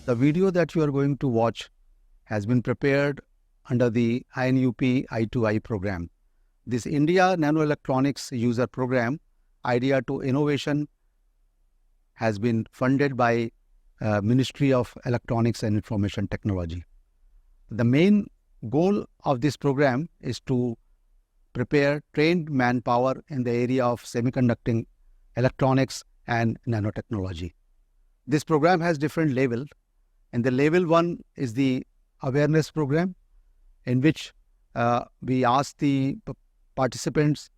The video that you are going to watch has been prepared under the INUP-i2i program. This India Nanoelectronics User Program, Idea to Innovation, has been funded by Ministry of Electronics and Information Technology. The main goal of this program is to prepare trained manpower in the area of semiconducting, electronics, and nanotechnology. This program has different levels, and the level 1 is the awareness program, in which we ask the participants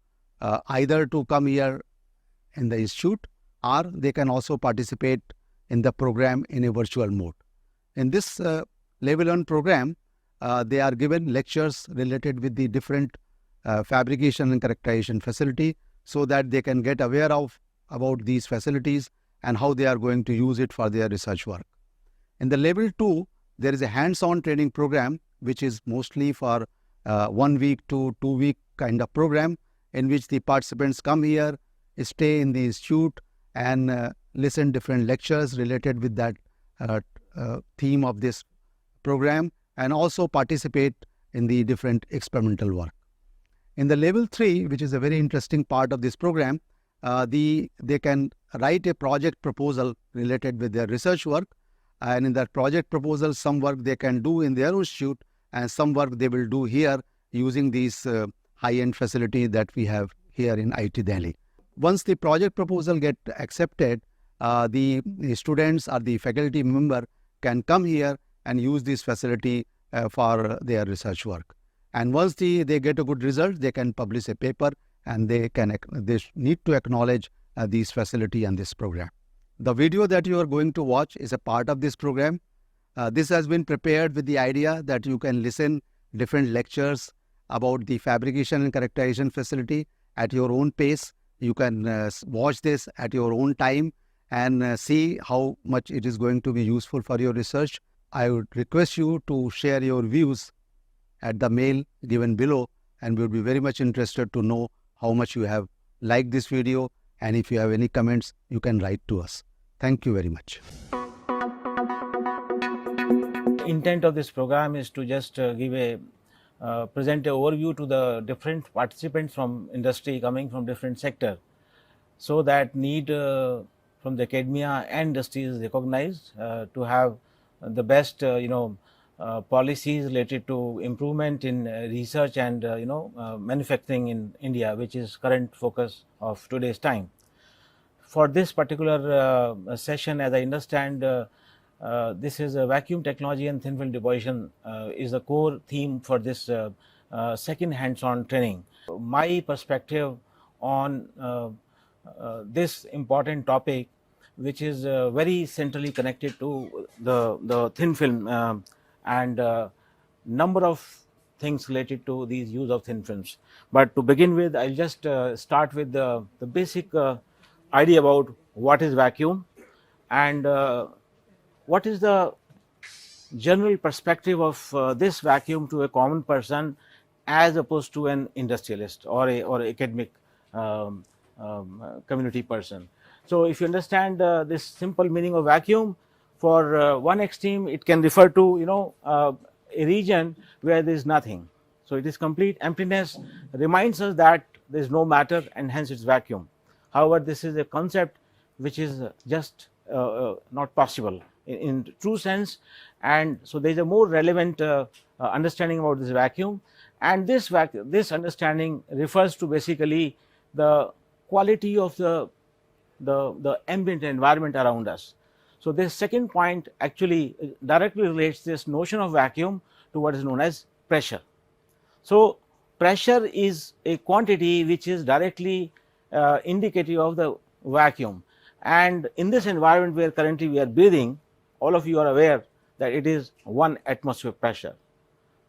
either to come here in the institute, or they can also participate in the program in a virtual mode. In this level 1 program, they are given lectures related with the different fabrication and characterization facility, so that they can get aware of about these facilities and how they are going to use it for their research work. In the level 2, there is a hands-on training program, which is mostly for 1 week to 2 week kind of program, in which the participants come here, stay in the institute, and listen different lectures related with that theme of this program, and also participate in the different experimental work. In the level 3, which is a very interesting part of this program, they can write a project proposal related with their research work, and in that project proposal, some work they can do in their institute, and some work they will do here using these high-end facility that we have here in IIT Delhi. Once the project proposal get accepted, the students or the faculty member can come here and use this facility for their research work. And once they get a good result, they can publish a paper, and they need to acknowledge these facility and this program. The video that you are going to watch is a part of this program. This has been prepared with the idea that you can listen different lectures about the fabrication and characterization facility at your own pace. You can watch this at your own time and see how much it is going to be useful for your research. I would request you to share your views at the mail given below, and we would be very much interested to know how much you have liked this video, and if you have any comments, you can write to us. Thank you very much. Intent of this program is to just present an overview to the different participants from industry coming from different sector, so that need from the academia and industry is recognized to have the best policies related to improvement in research and manufacturing in India, which is current focus of today's time. For this particular session, as I understand, this is a vacuum technology and thin film deposition is the core theme for this second hands-on training. My perspective on this important topic, which is very centrally connected to the thin film and number of things related to these use of thin films. But to begin with, I'll just start with the basic idea about what is vacuum and what is the general perspective of this vacuum to a common person as opposed to an industrialist or academic community person. So if you understand this simple meaning of vacuum, for one extreme it can refer to a region where there is nothing. So it is complete emptiness, reminds us that there is no matter, and hence it's vacuum. However, this is a concept which is just not possible in true sense, and so there is a more relevant understanding about this vacuum, and this understanding refers to basically the quality of the ambient environment around us. So this second point actually directly relates this notion of vacuum to what is known as pressure. So pressure is a quantity which is directly indicative of the vacuum, and in this environment where currently we are breathing, all of you are aware that it is 1 atmosphere pressure.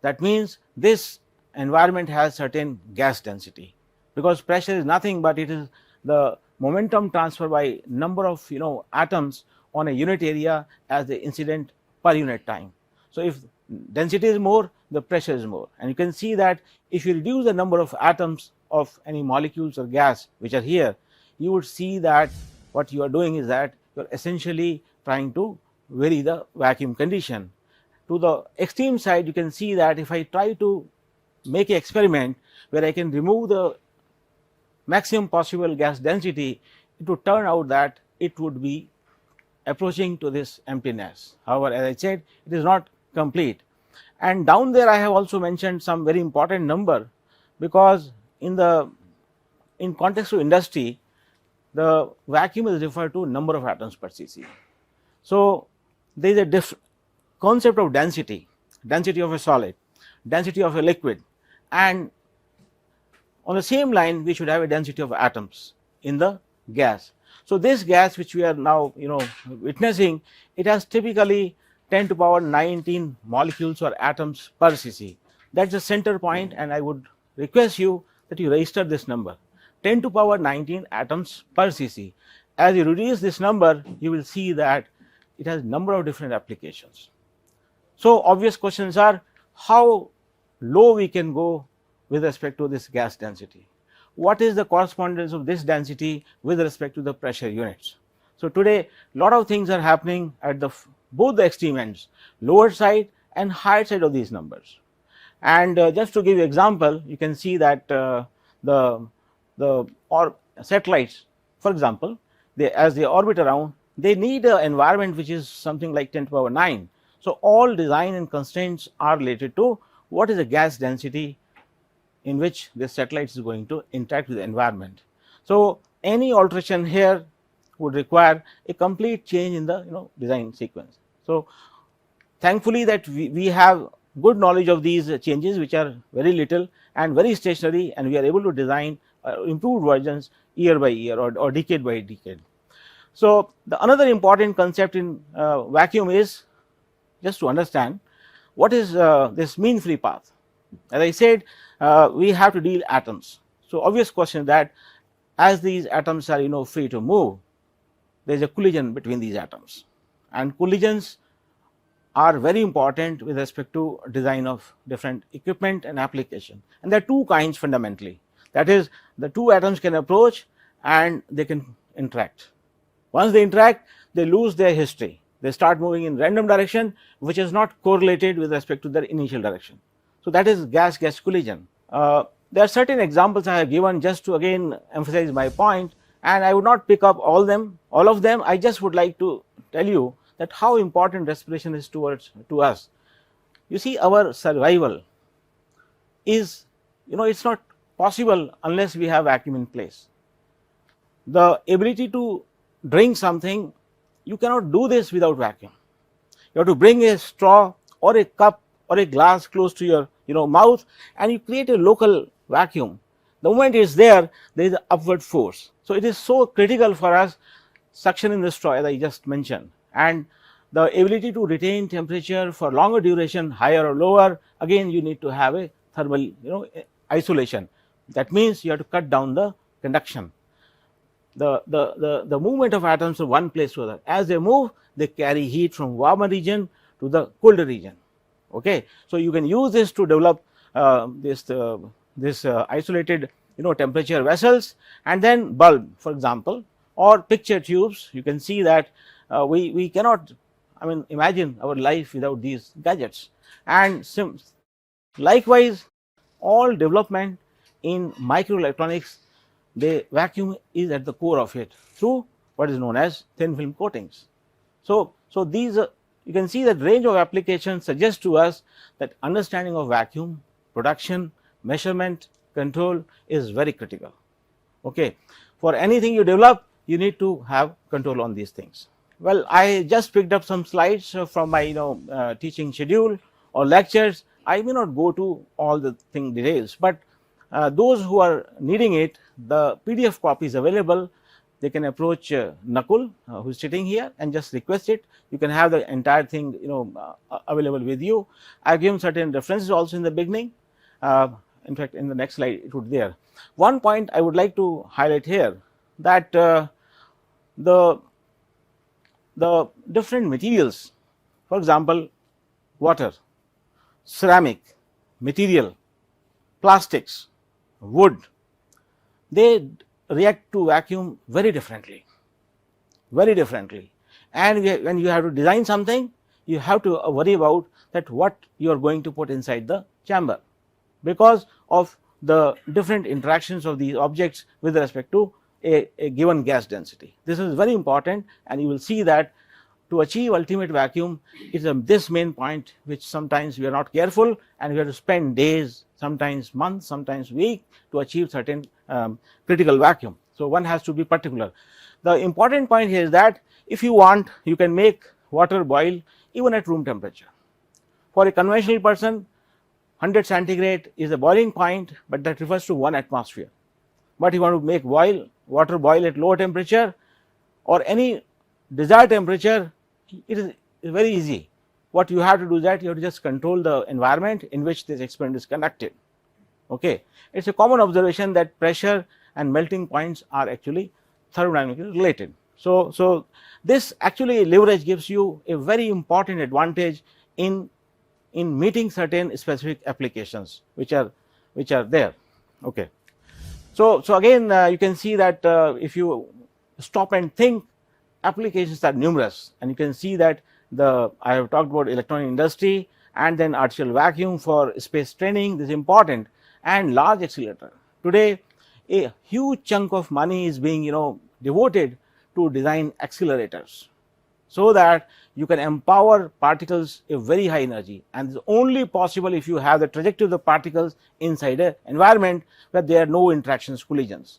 That means this environment has certain gas density, because pressure is nothing but it is the momentum transfer by number of atoms on a unit area as the incident per unit time. So if density is more, the pressure is more, and you can see that if you reduce the number of atoms of any molecules or gas which are here, you would see that what you are doing is that you are essentially trying to vary the vacuum condition. To the extreme side, you can see that if I try to make an experiment where I can remove the maximum possible gas density, it would turn out that it would be approaching to this emptiness. However, as I said, it is not complete. And down there I have also mentioned some very important number, because in context of industry, the vacuum is referred to number of atoms per cc. So, there is a concept of density, density of a solid, density of a liquid, and on the same line we should have a density of atoms in the gas. So, this gas which we are now witnessing, it has typically 10 to power 19 molecules or atoms per cc. That is the center point, and I would request you that you register this number, 10 to power 19 atoms per cc. As you reduce this number, you will see that it has number of different applications. So, obvious questions are how low we can go with respect to this gas density. What is the correspondence of this density with respect to the pressure units? So, today lot of things are happening at both the extreme ends, lower side and higher side of these numbers. And just to give you example, you can see that the satellites, for example, as they orbit around, they need an environment which is something like 10 to the power 9. So, all design and constraints are related to what is the gas density in which the satellite is going to interact with the environment. So, any alteration here would require a complete change in the design sequence. So, thankfully that we have good knowledge of these changes, which are very little and very stationary, and we are able to design improved versions year by year or decade by decade. So, another important concept in vacuum is just to understand what is this mean free path. As I said, we have to deal atoms. So, obvious question that as these atoms are free to move, there is a collision between these atoms, and collisions are very important with respect to design of different equipment and application. And there are two kinds fundamentally, that is, the two atoms can approach and they can interact. Once they interact, they lose their history, they start moving in random direction which is not correlated with respect to their initial direction. So, that is gas collision. There are certain examples I have given just to again emphasize my point, and I would not pick up all of them. I just would like to tell you that how important respiration is to us. You see, our survival is, it's not possible unless we have vacuum in place. The ability to drink something, you cannot do this without vacuum. You have to bring a straw or a cup or a glass close to your mouth, and you create a local vacuum. The moment it is there is an upward force. So, it is so critical for us, suction in the straw as I just mentioned, and the ability to retain temperature for longer duration, higher or lower, again you need to have a thermal isolation. That means you have to cut down the conduction. The movement of atoms from one place to another, as they move, they carry heat from warmer region to the colder region. Okay. So, you can use this to develop this isolated temperature vessels, and then bulb, for example, or picture tubes. You can see that we cannot imagine our life without these gadgets. And likewise, all development in microelectronics, the vacuum is at the core of it through what is known as thin film coatings. So, these you can see that range of applications suggests to us that understanding of vacuum, production, measurement, control is very critical. Okay. For anything you develop, you need to have control on these things. Well, I just picked up some slides from my teaching schedule or lectures. I may not go to all the details, but those who are needing it, the PDF copy is available. They can approach Nakul, who is sitting here, and just request it. You can have the entire thing available with you. I have given certain references also in the beginning. In fact, in the next slide it would be there. One point I would like to highlight here, that the different materials, for example, water, ceramic, material, plastics, wood, they react to vacuum very differently, and when you have to design something, you have to worry about that what you are going to put inside the chamber, because of the different interactions of these objects with respect to a given gas density. This is very important, and you will see that to achieve ultimate vacuum, it is this main point which sometimes we are not careful, and we have to spend days, sometimes months, sometimes weeks to achieve certain critical vacuum. So, one has to be particular. The important point here is that if you want, you can make water boil even at room temperature. For a conventional person, 100 centigrade is the boiling point, but that refers to 1 atmosphere. But you want to make water boil at lower temperature or any desired temperature, it is very easy. What you have to do is that you have to just control the environment in which this experiment is conducted. Okay. It is a common observation that pressure and melting points are actually thermodynamically related. So, this actually leverage gives you a very important advantage in meeting certain specific applications which are there. Okay. So again you can see that if you stop and think, applications are numerous, and you can see that I have talked about electronic industry, and then artificial vacuum for space training, this is important, and large accelerator. Today a huge chunk of money is being devoted to design accelerators, so that you can empower particles a very high energy, and it is only possible if you have the trajectory of the particles inside an environment where there are no interactions, collisions.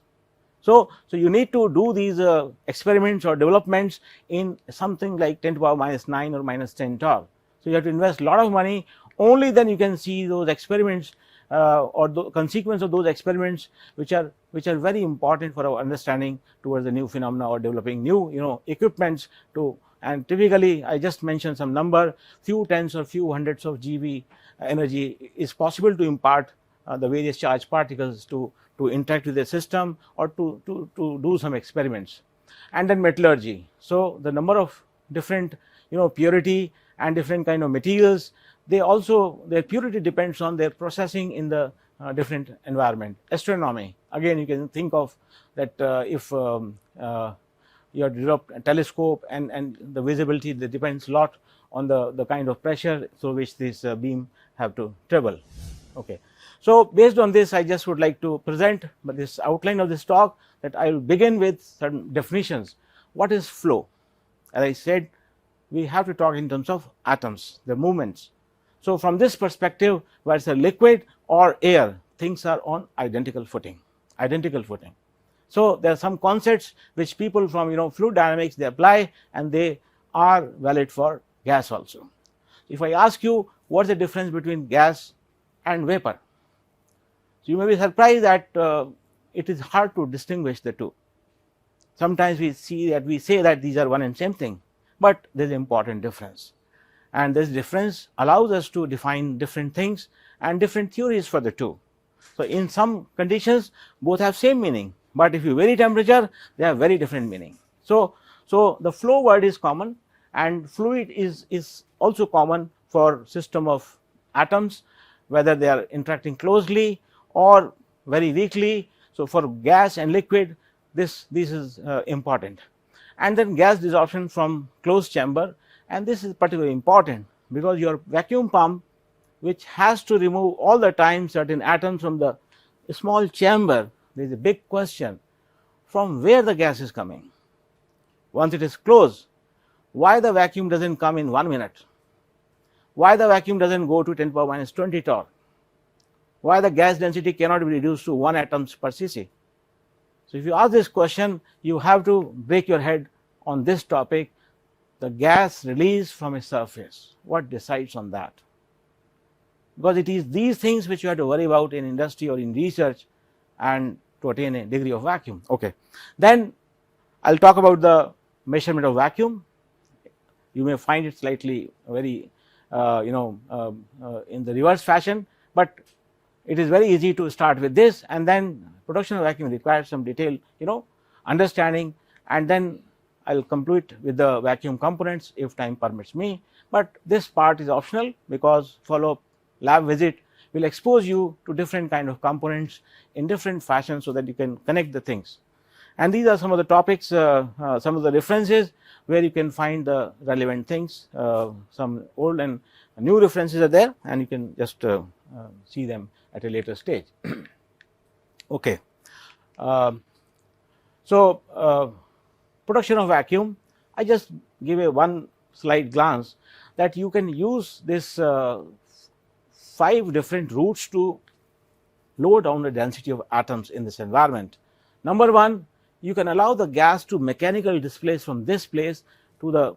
So you need to do these experiments or developments in something like 10 to the power minus 9 or minus 10 torr. So you have to invest a lot of money, only then you can see those experiments or the consequence of those experiments which are very important for our understanding towards the new phenomena or developing new equipments to. And typically I just mentioned some number, few tens or few hundreds of GeV energy is possible to impart the various charged particles to interact with the system or to do some experiments. And then metallurgy. So the number of different purity and different kind of materials, their purity depends on their processing in the different environment. Astronomy, again you can think of that if you have developed a telescope, and the visibility that depends a lot on the kind of pressure through which this beam have to travel. Okay. So based on this, I just would like to present this outline of this talk, that I will begin with certain definitions. What is flow? As I said, we have to talk in terms of atoms, the movements. So from this perspective, whether it's a liquid or air, things are on identical footing. So there are some concepts which people from fluid dynamics they apply, and they are valid for gas also. If I ask you what's the difference between gas and vapor, so you may be surprised that it is hard to distinguish the two. Sometimes we say that these are one and same thing, but there is an important difference, and this difference allows us to define different things and different theories for the two. So in some conditions both have same meaning, but if you vary temperature, they have very different meaning. So the flow word is common, and fluid is also common for system of atoms, whether they are interacting closely or very weakly. So for gas and liquid, this is important. And then gas desorption from closed chamber, and this is particularly important because your vacuum pump, which has to remove all the time certain atoms from the small chamber, there is a big question from where the gas is coming. Once it is closed, why the vacuum doesn't come in 1 minute? Why the vacuum doesn't go to 10 to the power minus 20 torr? Why the gas density cannot be reduced to 1 atoms per cc? So if you ask this question, you have to break your head on this topic, the gas release from a surface. What decides on that? Because it is these things which you have to worry about in industry or in research, and to attain a degree of vacuum. Okay. Then I will talk about the measurement of vacuum. You may find it slightly very in the reverse fashion, but it is very easy to start with this, and then production of vacuum requires some detailed understanding, and then I will complete with the vacuum components if time permits me. But this part is optional because follow-up lab visit will expose you to different kind of components in different fashion, so that you can connect the things. And these are some of the topics, some of the references. where you can find the relevant things. Some old and new references are there, and you can just see them at a later stage. Okay. So, production of vacuum, I just give a one slight glance that you can use this 5 different routes to lower down the density of atoms in this environment. Number one, you can allow the gas to mechanically displace from this place to the,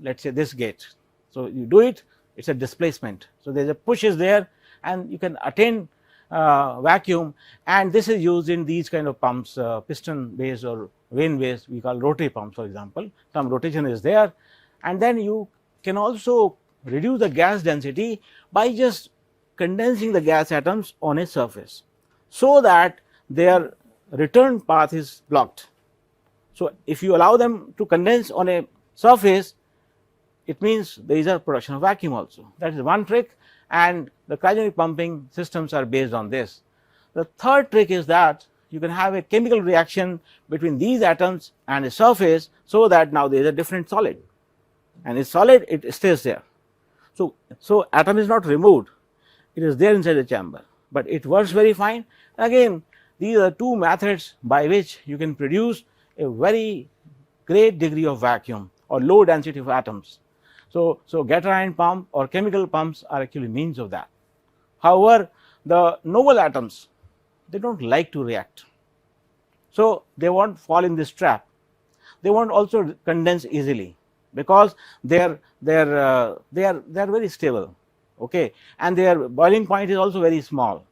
let us say this gate. So, you do it, it is a displacement. So, there is a push is there, and you can attain vacuum, and this is used in these kind of pumps, piston based or vane based, we call rotary pumps for example. Some rotation is there, and then you can also reduce the gas density by just condensing the gas atoms on a surface, so that their return path is blocked. So, if you allow them to condense on a surface, it means there is a production of vacuum also. That is one trick, and the cryogenic pumping systems are based on this. The third trick is that you can have a chemical reaction between these atoms and a surface, so that now there is a different solid, and it's solid, it stays there. So atom is not removed, it is there inside the chamber, but it works very fine. Again, these are two methods by which you can produce a very great degree of vacuum or low density of atoms. So, gas ion pump or chemical pumps are actually means of that. However, the noble atoms, they do not like to react. So, they will not fall in this trap. They will not also condense easily, because they are very stable, okay, and their boiling point is also very small.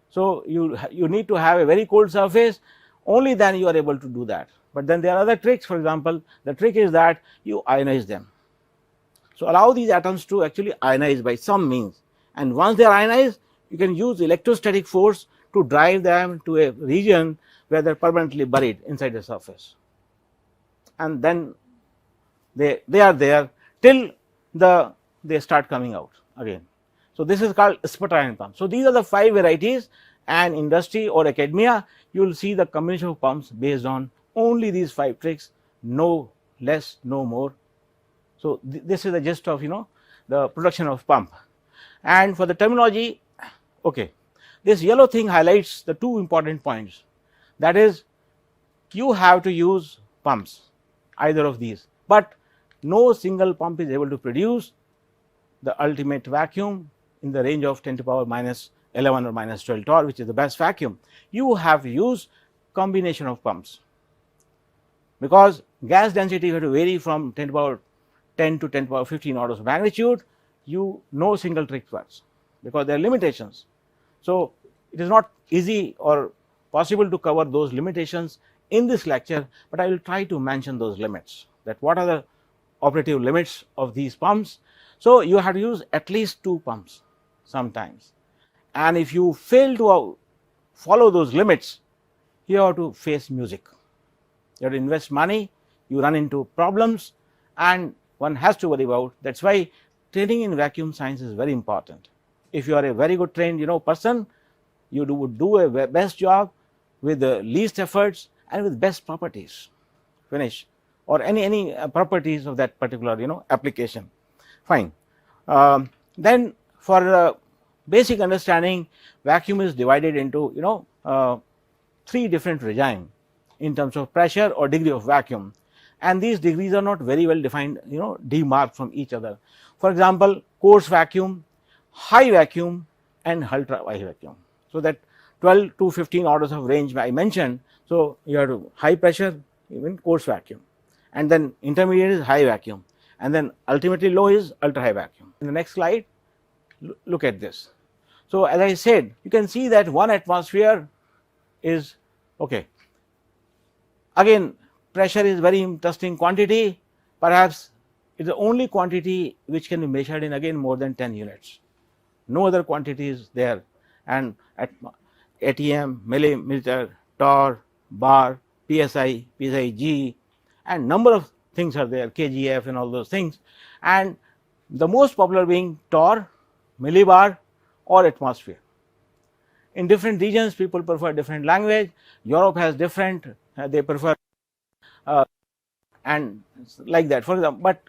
So, you need to have a very cold surface, only then you are able to do that. But then there are other tricks. For example, the trick is that you ionize them. So, allow these atoms to actually ionize by some means, and once they are ionized, you can use electrostatic force to drive them to a region where they are permanently buried inside the surface, and then they are there till they start coming out again. So, this is called sputter ion pump. So, these are the 5 varieties, and industry or academia, you will see the combination of pumps based on only these 5 tricks, no less, no more. So, this is the gist of the production of pump. And for the terminology, okay, this yellow thing highlights the 2 important points, that is, you have to use pumps, either of these, but no single pump is able to produce the ultimate vacuum in the range of 10 to the power minus 11 or minus 12 torr, which is the best vacuum. You have to use combination of pumps, because gas density has to vary from 10 to the power 10 to 10 to the power 15 orders of magnitude. No single trick works, because there are limitations. So, it is not easy or possible to cover those limitations in this lecture, but I will try to mention those limits, that what are the operative limits of these pumps. So, you have to use at least 2 pumps sometimes, and if you fail to follow those limits, you have to face music. You have to invest money, you run into problems, and one has to worry about. That is why training in vacuum science is very important. If you are a very good trained person, you would do a best job with the least efforts and with best properties, finish, or any properties of that particular application. Fine. Then for basic understanding, vacuum is divided into 3 different regimes in terms of pressure or degree of vacuum, and these degrees are not very well defined, demarked from each other. For example, coarse vacuum, high vacuum, and ultra high vacuum. So, that 12 to 15 orders of range I mentioned. So, you have to high pressure, even coarse vacuum, and then intermediate is high vacuum, and then ultimately low is ultra high vacuum. In the next slide, look at this. So, as I said, you can see that 1 atmosphere is okay. Again, pressure is very interesting quantity, perhaps it is the only quantity which can be measured in again more than 10 units. No other quantity is there, and at atm, millimeter, torr, bar, psi, psi-g, and number of things are there, kgf and all those things, and the most popular being torr, millibar or atmosphere. In different regions, people prefer different language. Europe has different, they prefer and like that, for example. But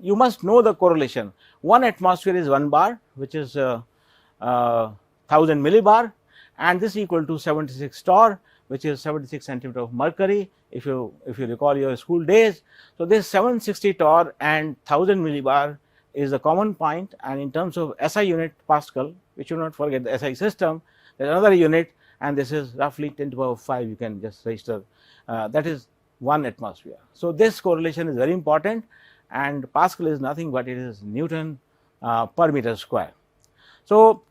you must know the correlation. 1 atmosphere is 1 bar, which is 1000 millibar, and this is equal to 76 torr, which is 76 centimeter of mercury, if you recall your school days. So, this 760 torr and 1000 millibar is a common point, and in terms of SI unit Pascal, we should not forget the SI system, there is another unit, and this is roughly 10 to the power 5, you can just register, that is 1 atmosphere. So, this correlation is very important, and Pascal is nothing but it is Newton per meter square. So,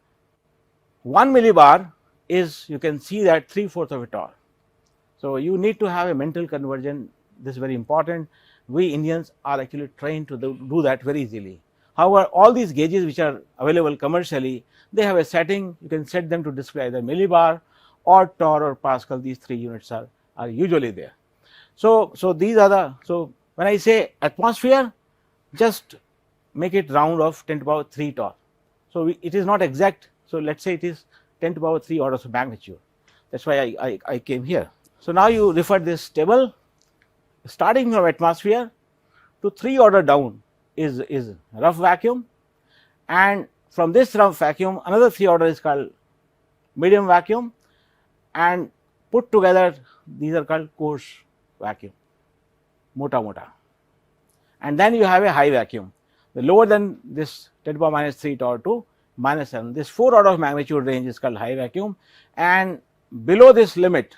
1 millibar is, you can see that 3/4 of a torr. So, you need to have a mental conversion, this is very important. We Indians are actually trained to do that very easily. However, all these gauges which are available commercially, they have a setting, you can set them to display either millibar or torr or Pascal, these 3 units are usually there. So, these are the, so when I say atmosphere, just make it round of 10 to the power 3 torr. So, it is not exact. So, let us say it is 10 to the power 3 orders of magnitude, that is why I came here. So, now you refer this table, starting from atmosphere to 3 order down is rough vacuum, and from this rough vacuum another 3 order is called medium vacuum, and put together these are called coarse vacuum, mota, and then you have a high vacuum, the lower than this 10 to the power minus 3 torr to minus 7, this 4 order of magnitude range is called high vacuum, and below this limit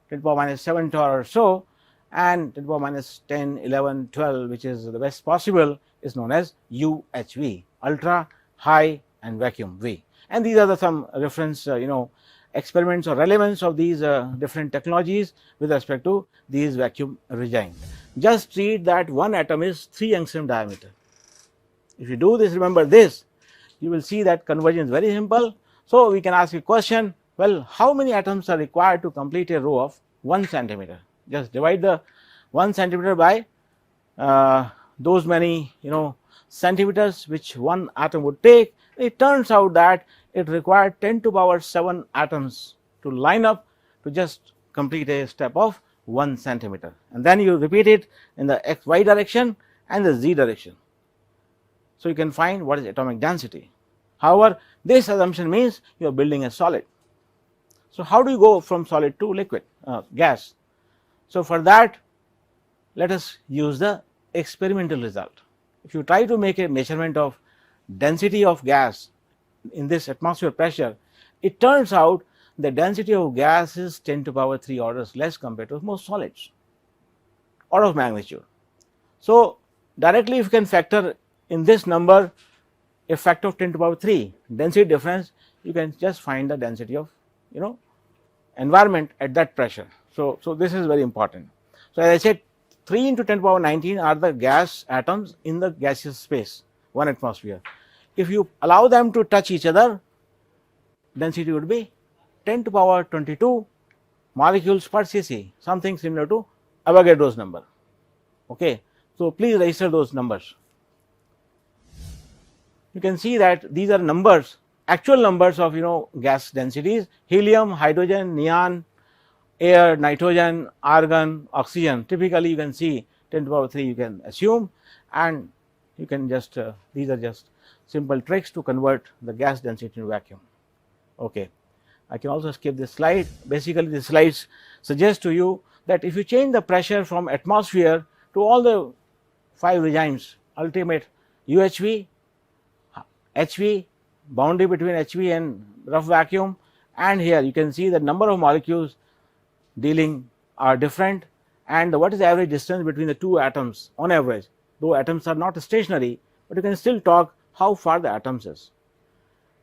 10 to the power minus 7 torr or so, and 10 to the power minus 10, 11, 12, which is the best possible, is known as UHV, ultra high and vacuum V. And these are the some reference experiments or relevance of these different technologies with respect to these vacuum regime. Just treat that one atom is 3 angstrom diameter. If you do this, remember this, you will see that conversion is very simple. So, we can ask a question, well, how many atoms are required to complete a row of 1 centimeter? Just divide the 1 centimeter by those many centimeters which one atom would take. It turns out that it required 10 to the power 7 atoms to line up to just complete a step of 1 centimeter, and then you repeat it in the XY direction and the Z direction. So, you can find what is atomic density. However, this assumption means you are building a solid. So, how do you go from solid to liquid gas? So, for that let us use the experimental result. If you try to make a measurement of density of gas in this atmosphere pressure, it turns out the density of gas is 10 to the power 3 orders less compared to most solids, order of magnitude. So, directly if you can factor in this number a factor of 10 to the power 3 density difference, you can just find the density of environment at that pressure. So, this is very important. So, as I said, 3 into 10 to the power 19 are the gas atoms in the gaseous space, 1 atmosphere. If you allow them to touch each other, density would be 10 to the power 22 molecules per cc, something similar to Avogadro's number. Okay. So, please register those numbers. You can see that these are numbers, actual numbers of gas densities: helium, hydrogen, neon, air, nitrogen, argon, oxygen. Typically, you can see 10 to the power 3 you can assume, and you can just these are just simple tricks to convert the gas density to vacuum. Okay. I can also skip this slide. Basically, the slides suggest to you that if you change the pressure from atmosphere to all the 5 regimes, ultimate UHV, HV, boundary between HV and rough vacuum, and here you can see the number of molecules dealing are different, and what is the average distance between the 2 atoms on average, though atoms are not stationary, but you can still talk how far the atoms is.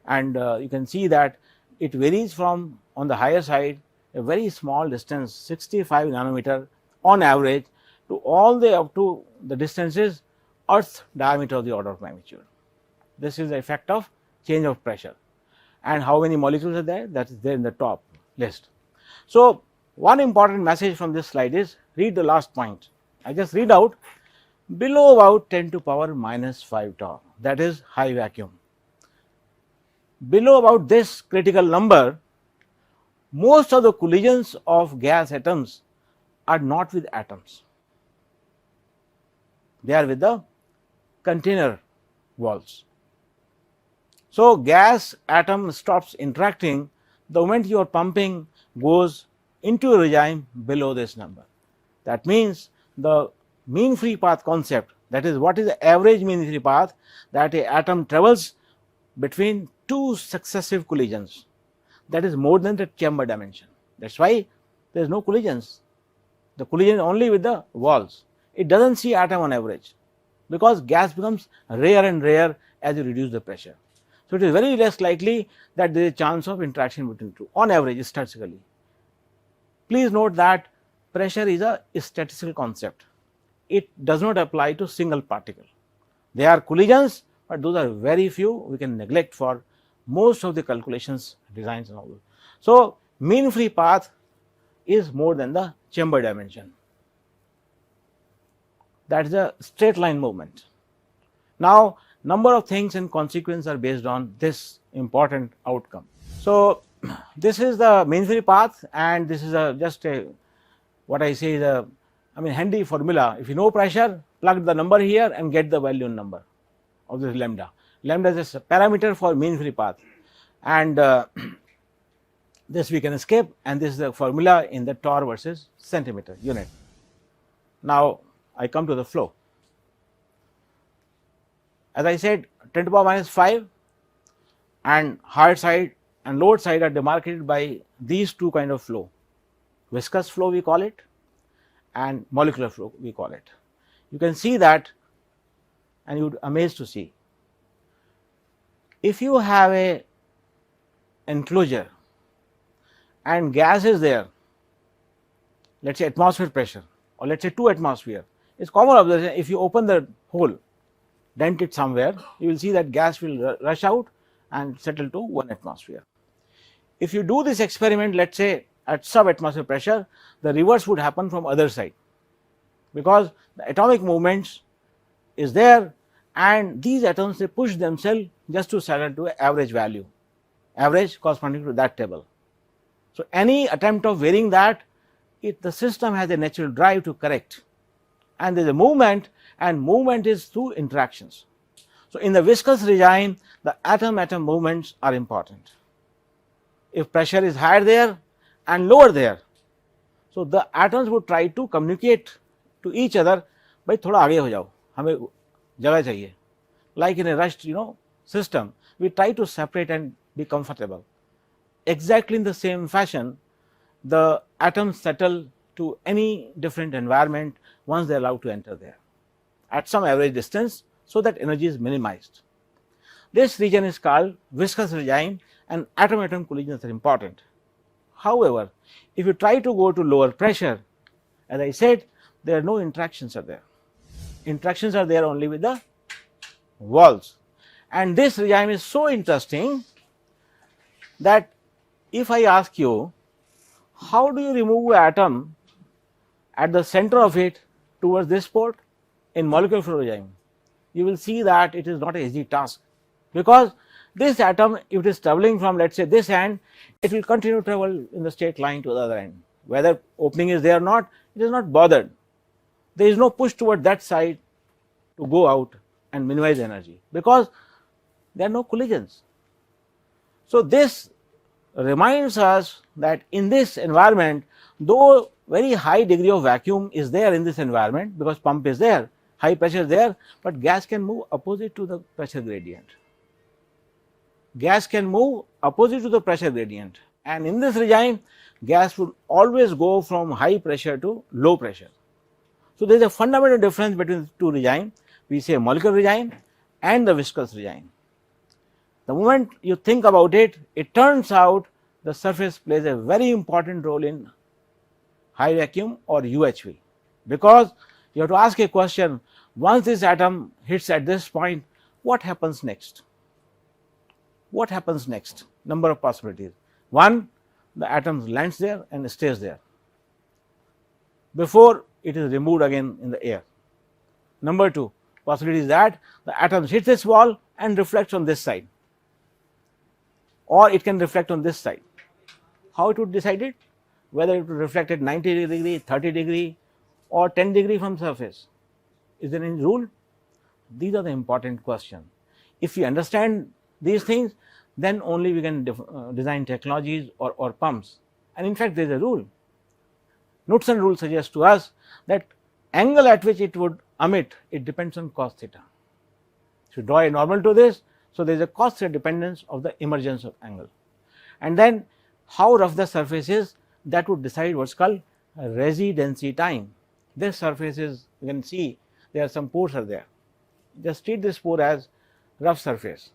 And you can see that it varies from, on the higher side, a very small distance 65 nanometer on average, to all the up to the distances earth diameter of the order of magnitude. This is the effect of change of pressure, and how many molecules are there, that is there in the top list. So, one important message from this slide is, read the last point. I just read out, below about 10 to the power minus 5 torr, that is high vacuum. Below about this critical number, most of the collisions of gas atoms are not with atoms. they are with the container walls. So, gas atom stops interacting the moment your pumping goes into a regime below this number. That means the mean free path concept, that is what is the average mean free path that a atom travels between two successive collisions, that is more than the chamber dimension. That is why there is no collisions, the collision is only with the walls. It does not see atom on average, because gas becomes rare and rare as you reduce the pressure. So, it is very less likely that there is a chance of interaction between two on average statistically. Please note that pressure is a statistical concept, it does not apply to single particle. There are collisions, but those are very few, we can neglect for most of the calculations, designs and all. So, mean free path is more than the chamber dimension, that is a straight line movement. Now, number of things and consequences are based on this important outcome. So, this is the mean free path, and this is just a what I say is a handy formula. If you know pressure, plug the number here and get the value number of this lambda. Lambda is a parameter for mean free path, and this we can escape, and this is the formula in the torr versus centimeter unit. Now, I come to the flow. As I said, 10 to the power minus 5 and hard side and load side are demarcated by these two kind of flow, viscous flow we call it and molecular flow we call it. You can see that, and you would be amazed to see, if you have a enclosure and gas is there, let us say atmosphere pressure or let us say 2 atmosphere, it is common observation, if you open the hole, dent it somewhere, you will see that gas will rush out and settle to 1 atmosphere. If you do this experiment, let us say at sub atmosphere pressure, the reverse would happen from other side, because the atomic movements is there and these atoms they push themselves just to settle to an average value, average corresponding to that table. So, any attempt of varying that, the system has a natural drive to correct, and there is a movement, and movement is through interactions. So, in the viscous regime, the atom-atom movements are important. If pressure is higher there and lower there, so the atoms would try to communicate to each other, भाई थोड़ा आगे हो जाओ, हमें जगह चाहिए. Like in a rushed system, we try to separate and be comfortable. Exactly in the same fashion, the atoms settle to any different environment once they are allowed to enter there at some average distance, so that energy is minimized. This region is called viscous regime, and atom-atom collisions are important. However, if you try to go to lower pressure, as I said, there are no interactions are there. Interactions are there only with the walls, and this regime is so interesting that if I ask you, how do you remove an atom at the center of it towards this port in molecular flow regime, you will see that it is not an easy task, because this atom, if it is traveling from let us say this end, it will continue to travel in the straight line to the other end, whether opening is there or not, it is not bothered. There is no push toward that side to go out and minimize energy, because there are no collisions. So, this reminds us that in this environment, though very high degree of vacuum is there in this environment, because pump is there, high pressure is there, but gas can move opposite to the pressure gradient. Gas can move opposite to the pressure gradient, and in this regime, gas will always go from high pressure to low pressure. So, there is a fundamental difference between the two regimes. We say molecular regime and the viscous regime. The moment you think about it, it turns out the surface plays a very important role in high vacuum or UHV, because you have to ask a question, once this atom hits at this point, what happens next? What happens next? Number of possibilities. One, the atom lands there and stays there before it is removed again in the air. Number two, possibility is that the atoms hit this wall and reflects on this side, or it can reflect on this side. How it would decide it? Whether it would reflect at 90 degree, 30 degree or 10 degree from surface. Is there any rule? These are the important questions. If we understand these things, then only we can design technologies or pumps. And in fact, there is a rule. Knudsen rule suggests to us that angle at which it would emit, it depends on cos theta. If you draw a normal to this, so there is a cos theta dependence of the emergence of angle. And then how rough the surface is, that would decide what is called residency time. This surface is, you can see there are some pores are there. Just treat this pore as rough surface.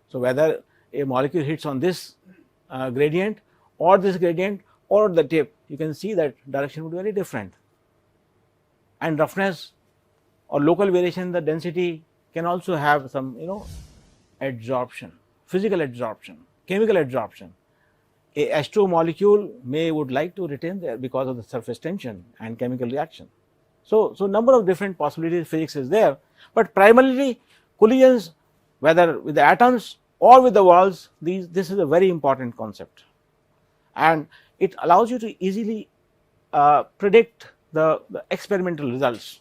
So, whether a molecule hits on this gradient or this gradient or the tip, you can see that direction would be very different. And roughness or local variation in the density can also have some adsorption, physical adsorption, chemical adsorption. A H2O molecule would like to retain there because of the surface tension and chemical reaction. So number of different possibilities physics is there, but primarily collisions, whether with the atoms or with the walls, this is a very important concept, and it allows you to easily predict the experimental results.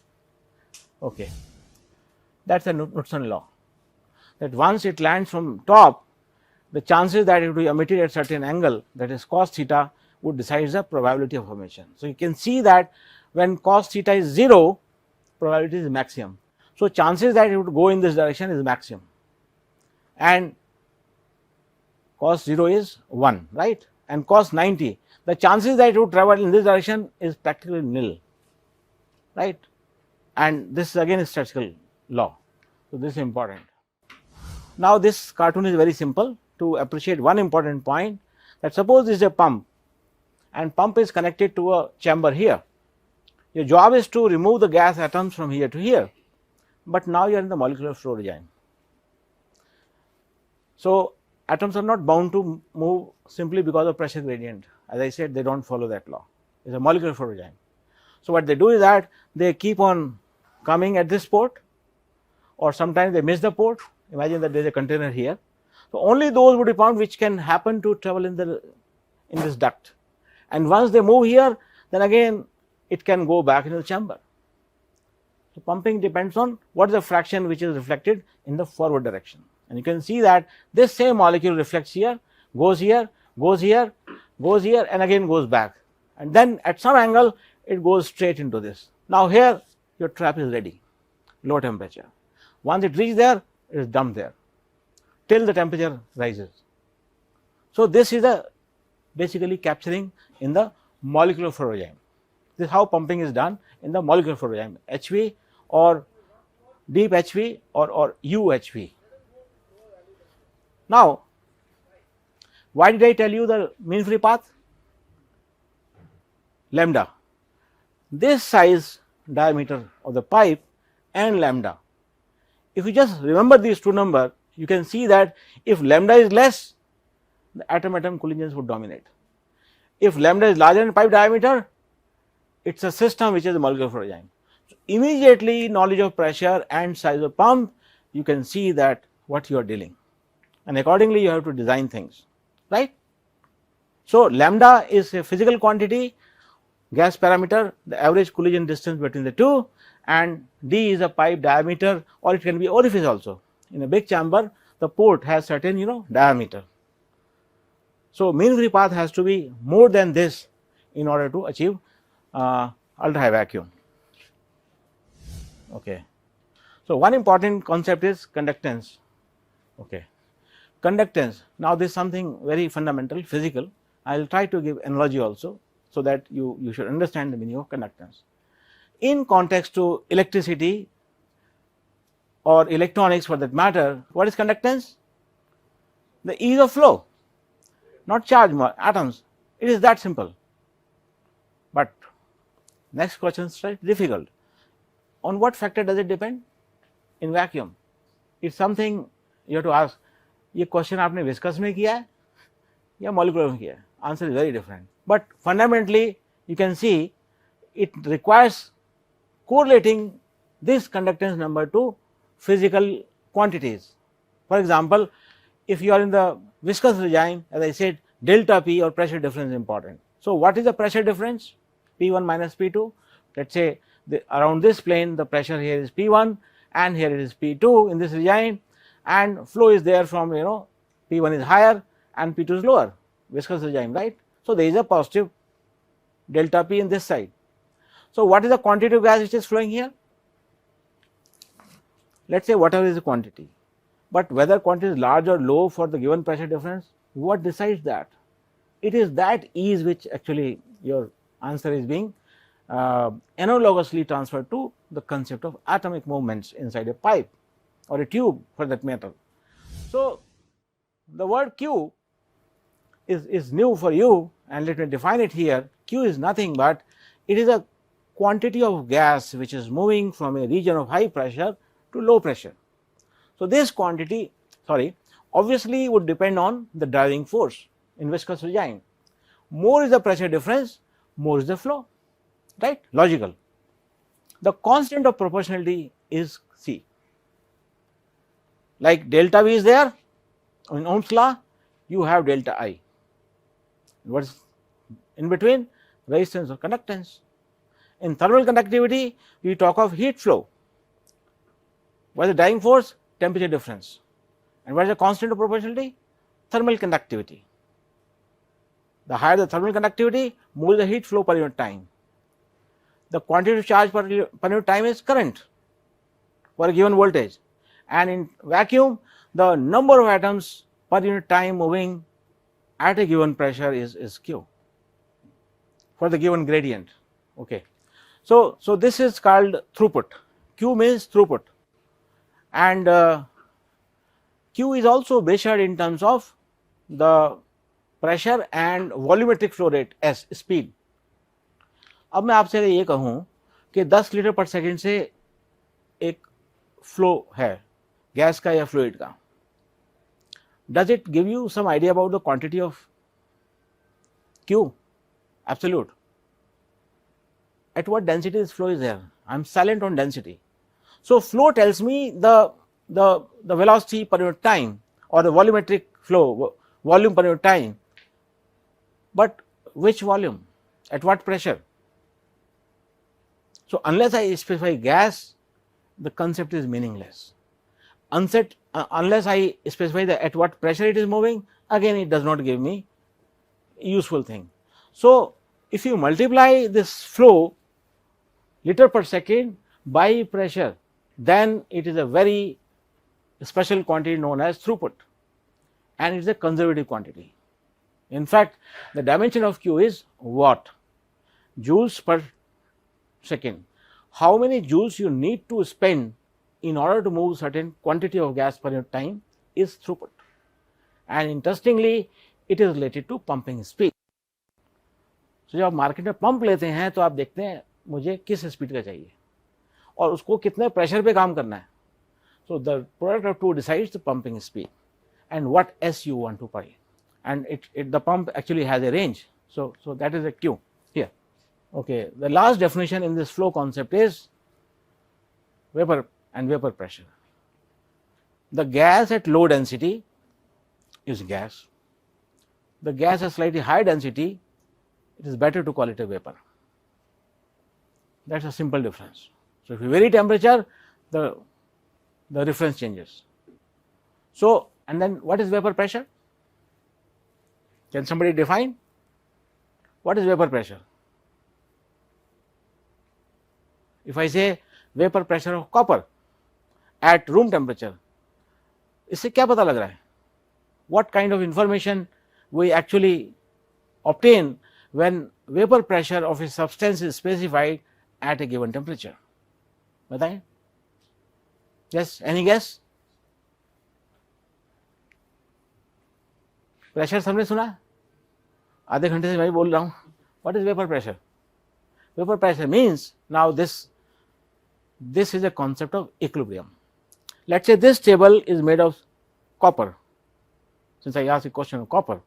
Okay, that is the Knudsen law, that once it lands from top, the chances that it will be emitted at certain angle, that is cos theta, would decide the probability of emission. So, you can see that when cos theta is 0, probability is maximum. So, chances that it would go in this direction is maximum, and cos 0 is 1, right, and cos 90, the chances that it would travel in this direction is practically nil, right, and this again is statistical law. So, this is important. Now, this cartoon is very simple to appreciate one important point, that suppose this is a pump and pump is connected to a chamber here. Your job is to remove the gas atoms from here to here, but now you are in the molecular flow regime. So, atoms are not bound to move simply because of pressure gradient. As I said, they do not follow that law. It is a molecular flow regime. So, what they do is that they keep on coming at this port, or sometimes they miss the port. Imagine that there is a container here. So, only those would be found which can happen to travel in this duct, and once they move here, then again it can go back into the chamber. So, pumping depends on what is the fraction which is reflected in the forward direction, and you can see that this same molecule reflects here, goes here, goes here, goes here, and again goes back, and then at some angle it goes straight into this. Now, here your trap is ready, low temperature. Once it reaches there, it is dumped there till the temperature rises. So, this is basically capturing in the molecular flow regime. This is how pumping is done in the molecular flow regime, HV or deep HV or UHV. Now, why did I tell you the mean free path? Lambda, this size diameter of the pipe and lambda. If you just remember these two numbers, you can see that if lambda is less, the atom-atom collisions would dominate. If lambda is larger than pipe diameter, it is a system which is a molecular flow regime. So, immediately knowledge of pressure and size of pump, you can see that what you are dealing, and accordingly you have to design things, right. So, lambda is a physical quantity, gas parameter, the average collision distance between the two, and d is a pipe diameter, or it can be orifice also. In a big chamber, the port has certain diameter. So, mean free path has to be more than this in order to achieve ultra high vacuum. Okay. So, one important concept is conductance. Okay. Conductance, now this is something very fundamental, physical. I will try to give analogy also, so that you should understand the meaning of conductance. In context to electricity or electronics for that matter, what is conductance? The ease of flow, not charge atoms. It is that simple. But next question is slightly difficult. On what factor does it depend? In vacuum, it's something you have to ask. ये question आपने viscous में किया है या molecular में किया है? Answer is very different. But fundamentally, you can see it requires correlating this conductance number to physical quantities. For example, if you are in the viscous regime, as I said, delta P or pressure difference is important. So, what is the pressure difference? P1 minus P2. Let us say around this plane the pressure here is P1 and here it is P2 in this regime, and flow is there from P1 is higher and P2 is lower, viscous regime, right. So, there is a positive delta P in this side. So, what is the quantity of gas which is flowing here? Let us say whatever is the quantity, but whether quantity is large or low for the given pressure difference, what decides that? It is that ease which actually your answer is being analogously transferred to the concept of atomic movements inside a pipe or a tube for that matter. So, the word Q is new for you, and let me define it here. Q is nothing but it is a quantity of gas which is moving from a region of high pressure to low pressure. So, this quantity obviously would depend on the driving force in viscous regime. More is the pressure difference, more is the flow, right, logical. The constant of proportionality is C, like delta V is there in Ohm's law, you have delta I. What is in between? Resistance or conductance. In thermal conductivity, we talk of heat flow. What is the driving force? Temperature difference. And what is the constant of proportionality? Thermal conductivity. The higher the thermal conductivity, more the heat flow per unit time. The quantity of charge per unit time is current for a given voltage, and in vacuum the number of atoms per unit time moving at a given pressure is Q for the given gradient. Okay. So, this is called throughput. Q means throughput, and Q is also measured in terms of the pressure and volumetric flow rate S, speed. अब मैं आपसे ये कहूँ कि 10 litre पर second से एक flow है गैस का या फ्लूइड का, does it give you some idea about the quantity of Q? Absolute. At what density this flow is there? I am silent on density. So, flow tells me the velocity per unit time or the volumetric flow, volume per unit time, but which volume, at what pressure? So, unless I specify gas, the concept is meaningless. Unless I specify at what pressure it is moving, again it does not give me useful thing. So, if you multiply this flow liter per second by pressure, then it is a very special quantity known as throughput, and it is a conservative quantity. In fact, the dimension of Q is watt, joules per second. How many joules you need to spend in order to move certain quantity of gas per unit time is throughput, and interestingly it is related to pumping speed. So, जब आप market में pump लेते हैं तो आप देखते हैं मुझे किस स्पीड का चाहिए और उसको कितने प्रेशर पे काम करना है. So, the product of two decides the pumping speed and what S you want to pay, and the pump actually has a range. So, that is a Q here. Okay. The last definition in this flow concept is vapor and vapor pressure. The gas at low density is gas. The gas at slightly high density, it is better to call it a vapor. That is a simple difference. So, if you vary temperature, the reference changes. So, and then what is vapor pressure? Can somebody define what is vapor pressure? If I say vapor pressure of copper at room temperature, इससे क्या पता लग रहा है? What kind of information we actually obtain when vapor pressure of a substance is specified at a given temperature? बताएं? Yes, any guess? Pressure सबने सुना? आधे घंटे से मैं बोल रहा हूँ. What is vapor pressure? Vapor pressure means, now this is a concept of equilibrium. Let us say this table is made of copper, since I asked a question of copper.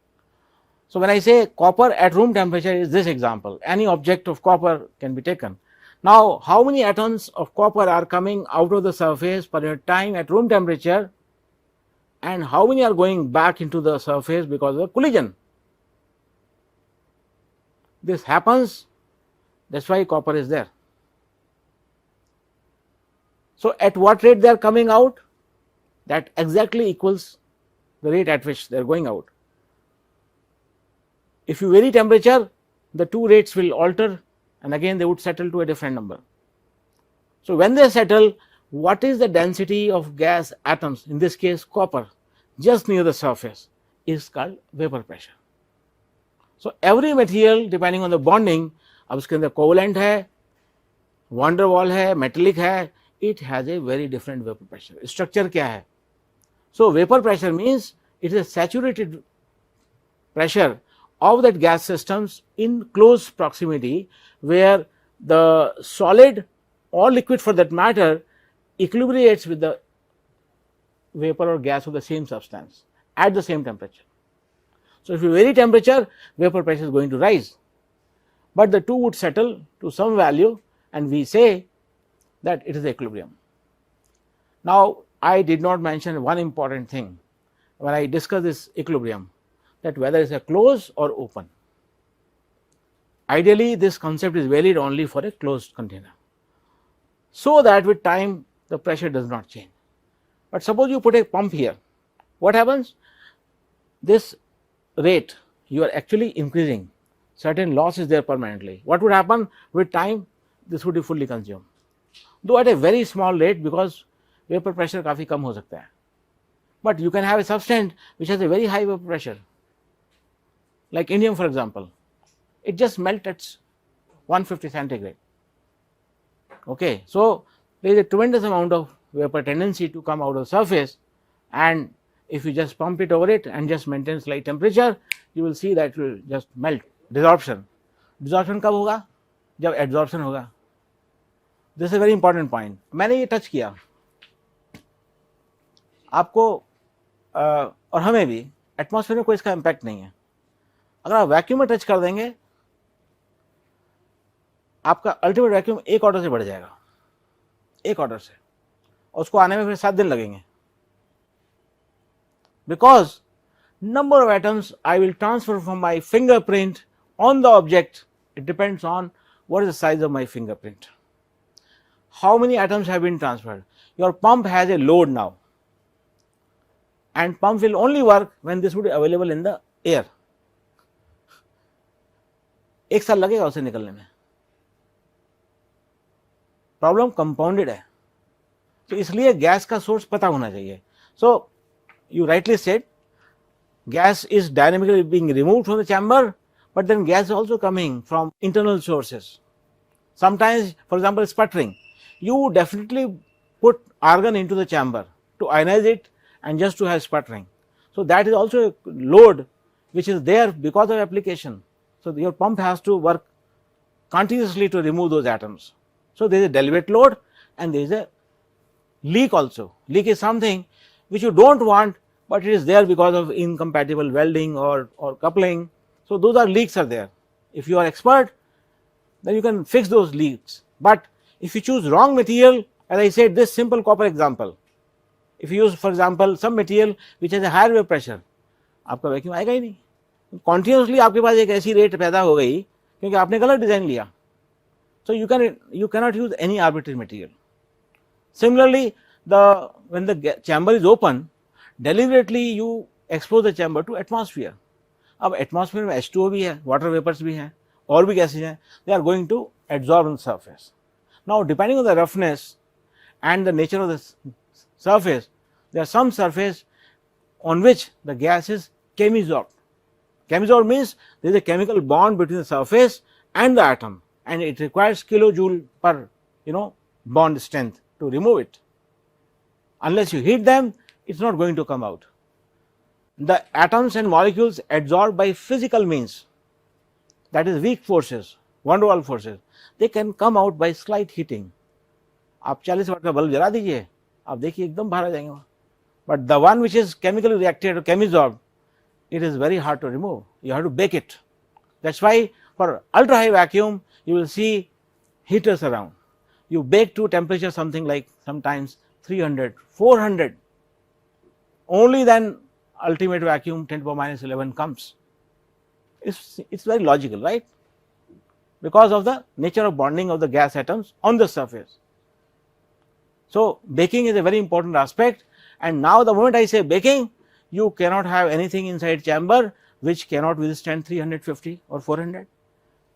So, when I say copper at room temperature is this example, any object of copper can be taken. Now, how many atoms of copper are coming out of the surface per unit time at room temperature, and how many are going back into the surface because of the collision? This happens, that is why copper is there. So, at what rate they are coming out, that exactly equals the rate at which they are going out. If you vary temperature, the two rates will alter and again they would settle to a different number. So, when they settle, what is the density of gas atoms, in this case copper, just near the surface is called vapor pressure. So, every material depending on the bonding, अब उसके अंदर covalent है, van der Waals है, metallic है, it has a very different vapor pressure. Structure क्या है? So, vapor pressure means it is a saturated pressure of that gas systems in close proximity, where the solid or liquid for that matter equilibrates with the vapor or gas of the same substance at the same temperature. So, if you vary temperature, vapor pressure is going to rise, but the two would settle to some value and we say that it is equilibrium. Now, I did not mention one important thing when I discuss this equilibrium, that whether it is a closed or open. Ideally, this concept is valid only for a closed container, so that with time the pressure does not change. But suppose you put a pump here, what happens? This rate you are actually increasing, certain loss is there permanently. What would happen? With time this would be fully consumed, though at a very small rate, because vapor pressure काफी कम हो सकता है. But you can have a substance which has a very high vapor pressure, like indium for example. It just melts at 150 centigrade. Okay, so there is a tremendous amount of vapor tendency to come out of the surface, and if you just pump it over it and just maintain slight temperature, you will see that it will just melt. Desorption. Desorption कब होगा? जब adsorption होगा. This is a very important point. मैंने ये touch किया, आपको और हमें भी एटमॉस्फेयर में कोई इसका इम्पैक्ट नहीं है. अगर आप वैक्यूम में टच कर देंगे, आपका अल्टीमेट वैक्यूम एक ऑर्डर से बढ़ जाएगा, एक ऑर्डर से, और उसको आने में फिर 7 दिन लगेंगे. Because number of atoms I will transfer from my fingerprint on the object, it depends on what is the size of my fingerprint. How many atoms have been transferred? Your pump has a load now, and pump will only work when this would be available in the air. एक साल लगेगा उसे निकलने में. Problem compounded है, तो इसलिए gas का सोर्स पता होना चाहिए. सो you rightly said, gas is dynamically being removed from the chamber, but then gas is also coming from internal sources. Sometimes, for example, sputtering, you definitely put argon into the chamber to ionize it and just to have sputtering. So, that is also a load which is there because of application. So, your pump has to work continuously to remove those atoms. So, there is a deliberate load and there is a leak also. Leak is something which you do not want, but it is there because of incompatible welding or coupling. So, those are leaks are there. If you are expert, then you can fix those leaks. But if you choose wrong material, as I said, this simple copper example, if you use for example some material which has a higher vapor pressure, आपका vacuum आएगा ही नहीं. Continuously आपके पास एक ऐसी rate पैदा हो गई क्योंकि आपने गलत डिजाइन लिया. So, you cannot use any arbitrary material. Similarly, when the chamber is open, deliberately you expose the chamber to atmosphere. अब atmosphere में H2O भी है, water vapors भी हैं, और भी gases हैं, they are going to absorb on the surface. Now, depending on the roughness and the nature of the surface, there are some surface on which the gas is chemisorbed. Chemisorbed means there is a chemical bond between the surface and the atom, and it requires kilojoule per bond strength to remove it. Unless you heat them, it is not going to come out. The atoms and molecules adsorbed by physical means, that is weak forces, van der Waals forces, they can come out by slight heating. आप 40 वाट का bulb जला दीजिए, आप देखिए एकदम बाहर आ जाएंगे वहाँ. But the one which is chemically reacted or chemisorbed, it is very hard to remove. You have to bake it. That is why for ultra high vacuum, you will see heaters around. You bake to temperature something like sometimes 300, 400, only then ultimate vacuum 10 to the minus 11 comes. It's very logical, right? Because of the nature of bonding of the gas atoms on the surface. So, baking is a very important aspect, and now the moment I say baking, you cannot have anything inside chamber which cannot withstand 350 or 400.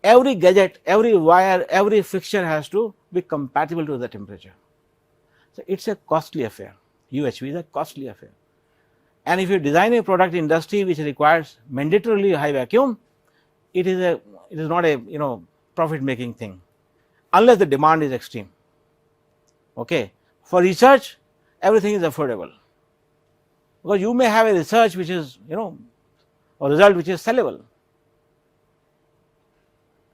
Every gadget, every wire, every fixture has to be compatible to the temperature. So, it is a costly affair. UHV is a costly affair. And if you design a product industry which requires mandatorily high vacuum, it is not a profit making thing unless the demand is extreme. Okay. For research, everything is affordable, because you may have a research which is a result which is sellable,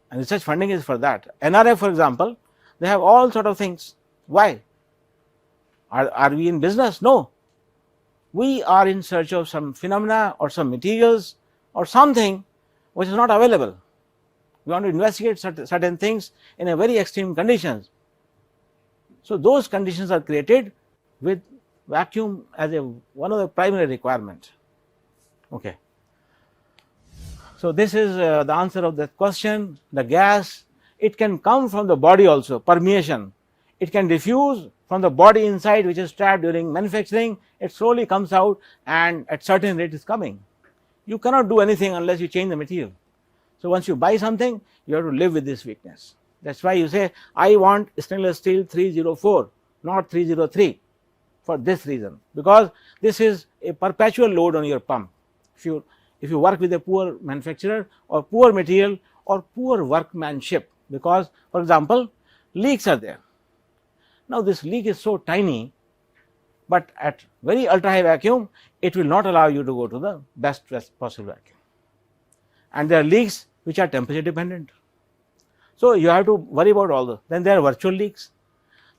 and research funding is for that. NRF, for example, they have all sort of things. Why? Are we in business? No. We are in search of some phenomena or some materials or something which is not available. We want to investigate certain things in a very extreme conditions. So, those conditions are created with vacuum as one of the primary requirements. Okay. So, this is the answer of that question. The gas, it can come from the body also, permeation. It can diffuse from the body inside, which is trapped during manufacturing. It slowly comes out and at certain rate is coming. You cannot do anything unless you change the material. So, once you buy something, you have to live with this weakness. That is why you say, I want stainless steel 304, not 303, for this reason, because this is a perpetual load on your pump. If you work with a poor manufacturer or poor material or poor workmanship, because for example, leaks are there. Now, this leak is so tiny, but at very ultra high vacuum, it will not allow you to go to the best possible vacuum. And there are leaks which are temperature dependent. So, you have to worry about all those. Then there are virtual leaks.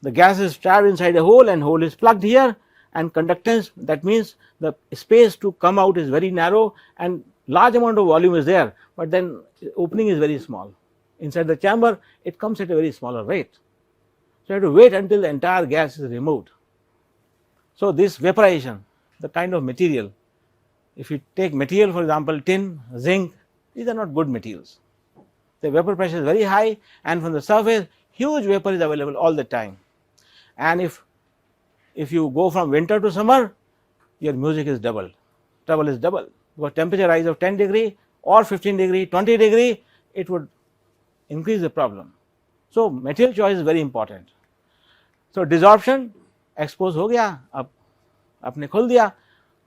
The gas is trapped inside a hole and hole is plugged here, and conductance, that means the space to come out is very narrow and large amount of volume is there, but then opening is very small. Inside the chamber, it comes at a very smaller rate. So, you have to wait until the entire gas is removed. So, this vaporization, the kind of material, if you take material, for example, tin, zinc, these are not good materials. The vapor pressure is very high, and from the surface huge vapor is available all the time. And if you go from winter to summer, your music is doubled, trouble is double, because temperature rise of 10 degree or 15 degree, 20 degree, it would increase the problem. So, material choice is very important. So, desorption, expose हो गया, अब आपने खोल दिया,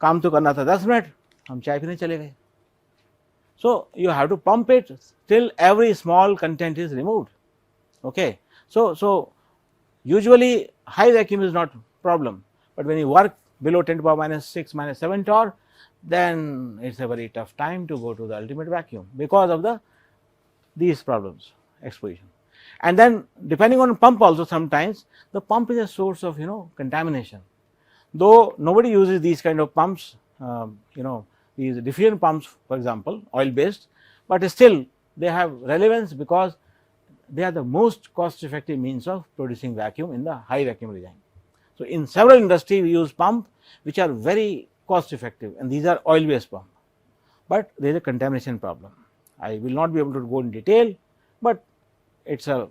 काम तो करना था 10 मिनट, हम चाय पीने चले गए. So, you have to pump it till every small content is removed. Okay. So usually high vacuum is not problem, but when you work below 10 to the power minus 6 minus 7 torr, then it is a very tough time to go to the ultimate vacuum because of these problems, exposition. And then depending on pump also, sometimes the pump is a source of contamination. Though nobody uses these kind of pumps, these diffusion pumps, for example, oil based, but still they have relevance because they are the most cost effective means of producing vacuum in the high vacuum regime. So, in several industries we use pump which are very cost effective, and these are oil based pump, but there is a contamination problem. I will not be able to go in detail, but it is a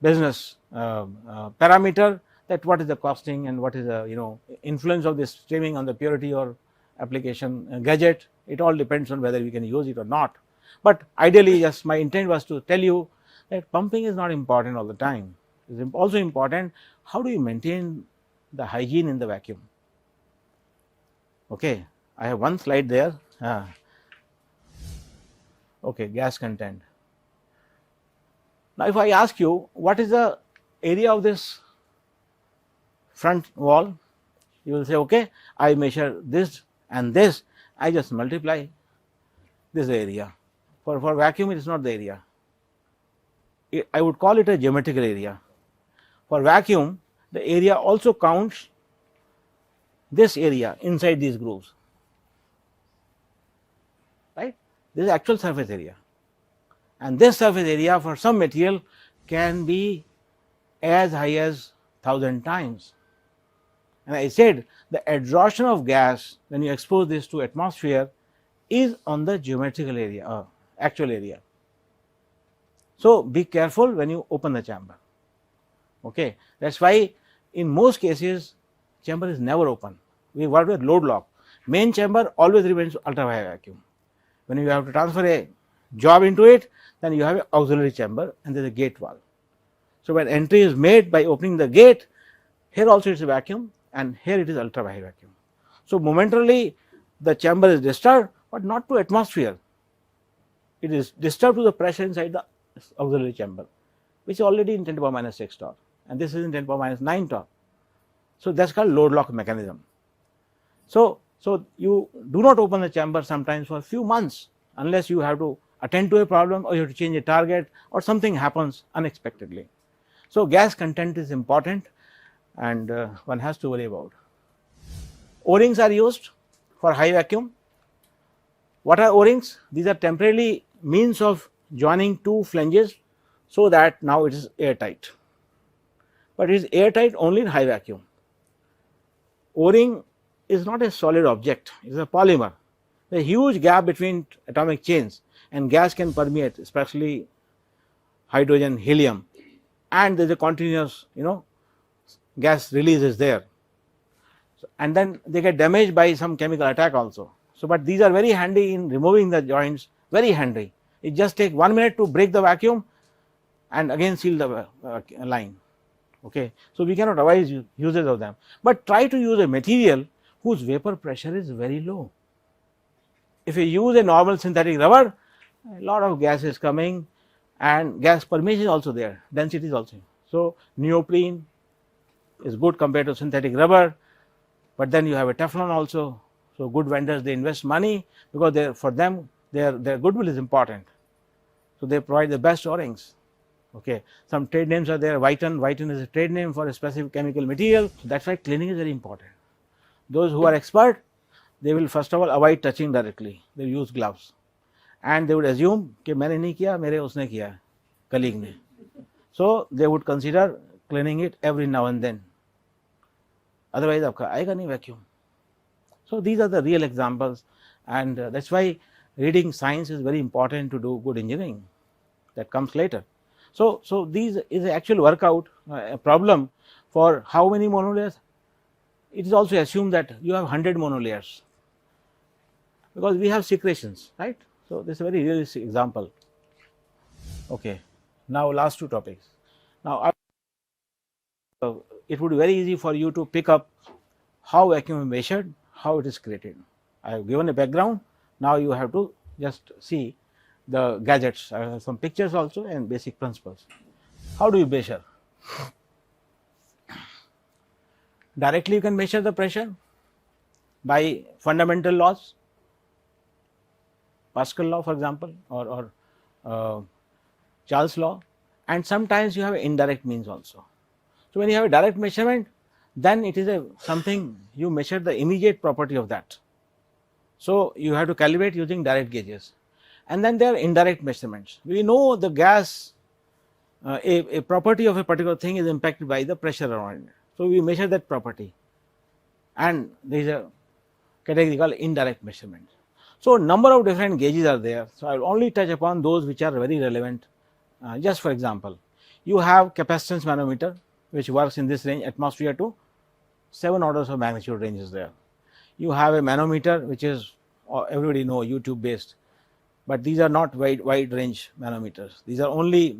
business parameter, that what is the costing and what is the influence of this streaming on the purity or application gadget. It all depends on whether we can use it or not. But ideally, just my intent was to tell you that pumping is not important all the time. It is also important how do you maintain the hygiene in the vacuum. Okay, I have one slide there. Okay, gas content. Now, if I ask you what is the area of this front wall, you will say, okay, I measure this and this, I just multiply this area. For vacuum, it is not the area. I would call it a geometrical area. For vacuum, the area also counts this area inside these grooves, right. This is actual surface area, and this surface area for some material can be as high as 1000 times. And I said the adsorption of gas when you expose this to atmosphere is on the geometrical area, actual area. So, be careful when you open the chamber. Okay. That is why in most cases chamber is never open. We work with load lock. Main chamber always remains ultra high vacuum. When you have to transfer a job into it, then you have an auxiliary chamber and there is a gate valve. So, when entry is made by opening the gate, here also it is a vacuum and here it is ultra high vacuum. So, momentarily the chamber is disturbed, but not to atmosphere. It is disturbed to the pressure inside the auxiliary chamber, which is already in 10 to the power minus 6 torr, and this is in 10 to the power minus 9 torr. So, that is called load lock mechanism. So, you do not open the chamber sometimes for a few months unless you have to attend to a problem or you have to change a target or something happens unexpectedly. So, gas content is important and one has to worry about. O-rings are used for high vacuum. What are O-rings? These are temporarily means of joining two flanges so that now it is airtight, but it is airtight only in high vacuum. O-ring is not a solid object, it is a polymer. There is a huge gap between atomic chains and gas can permeate, especially hydrogen, helium, and there is a continuous gas release is there. So, and then they get damaged by some chemical attack also. So, but these are very handy in removing the joints, very handy. It just takes 1 minute to break the vacuum and again seal the line. Okay. So, we cannot avoid uses of them, but try to use a material whose vapor pressure is very low. If you use a normal synthetic rubber, a lot of gas is coming and gas permeation is also there, density is also. So, neoprene is good compared to synthetic rubber, but then you have a Teflon also. So, good vendors they invest money because for them their goodwill is important. So, they provide the best O-rings. Okay. Some trade names are there, Whiten is a trade name for a specific chemical material. So, that is why cleaning is very important. Those who are expert, they will first of all avoid touching directly, they will use gloves and they would assume कि मैंने नहीं किया, मेरे उसने किया, colleague ने. So, they would consider cleaning it every now and then, otherwise आपका आएगा नहीं vacuum. So, these are the real examples and that is why reading science is very important to do good engineering, that comes later. So, these is an actual workout a problem for how many monolayers. It is also assumed that you have 100 monolayers because we have secretions, right. So, this is a very realistic example. Okay. Now, last two topics. Now, it would be very easy for you to pick up how vacuum is measured, how it is created. I have given a background, now you have to just see the gadgets. I have some pictures also and basic principles. How do you measure? Directly you can measure the pressure by fundamental laws, Pascal law for example, or Charles law, and sometimes you have indirect means also. So, when you have a direct measurement, then it is something you measure the immediate property of that. So, you have to calibrate using direct gauges, and then there are indirect measurements. We know the gas, a property of a particular thing is impacted by the pressure around it. So, we measure that property and there is a category called indirect measurement. So, number of different gauges are there. So, I will only touch upon those which are very relevant. Just for example, you have capacitance manometer which works in this range, atmosphere to 7 orders of magnitude range is there. You have a manometer which is everybody know YouTube based, but these are not wide range manometers. These are only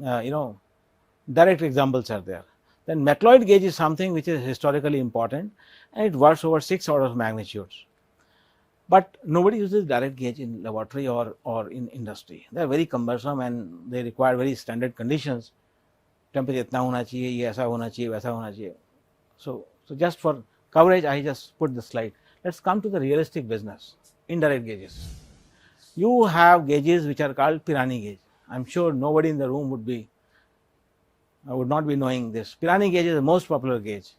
direct examples are there. Then metalloid gauge is something which is historically important and it works over 6 orders of magnitudes. But nobody uses direct gauge in laboratory or in industry. They are very cumbersome and they require very standard conditions. Temperature इतना होना चाहिए, ये ऐसा होना चाहिए, वैसा होना चाहिए. So just for coverage, I just put the slide. Let's come to the realistic business, indirect gauges. You have gauges which are called Pirani gauge. I am sure nobody in the room would not be knowing this. Pirani gauge is the most popular gauge.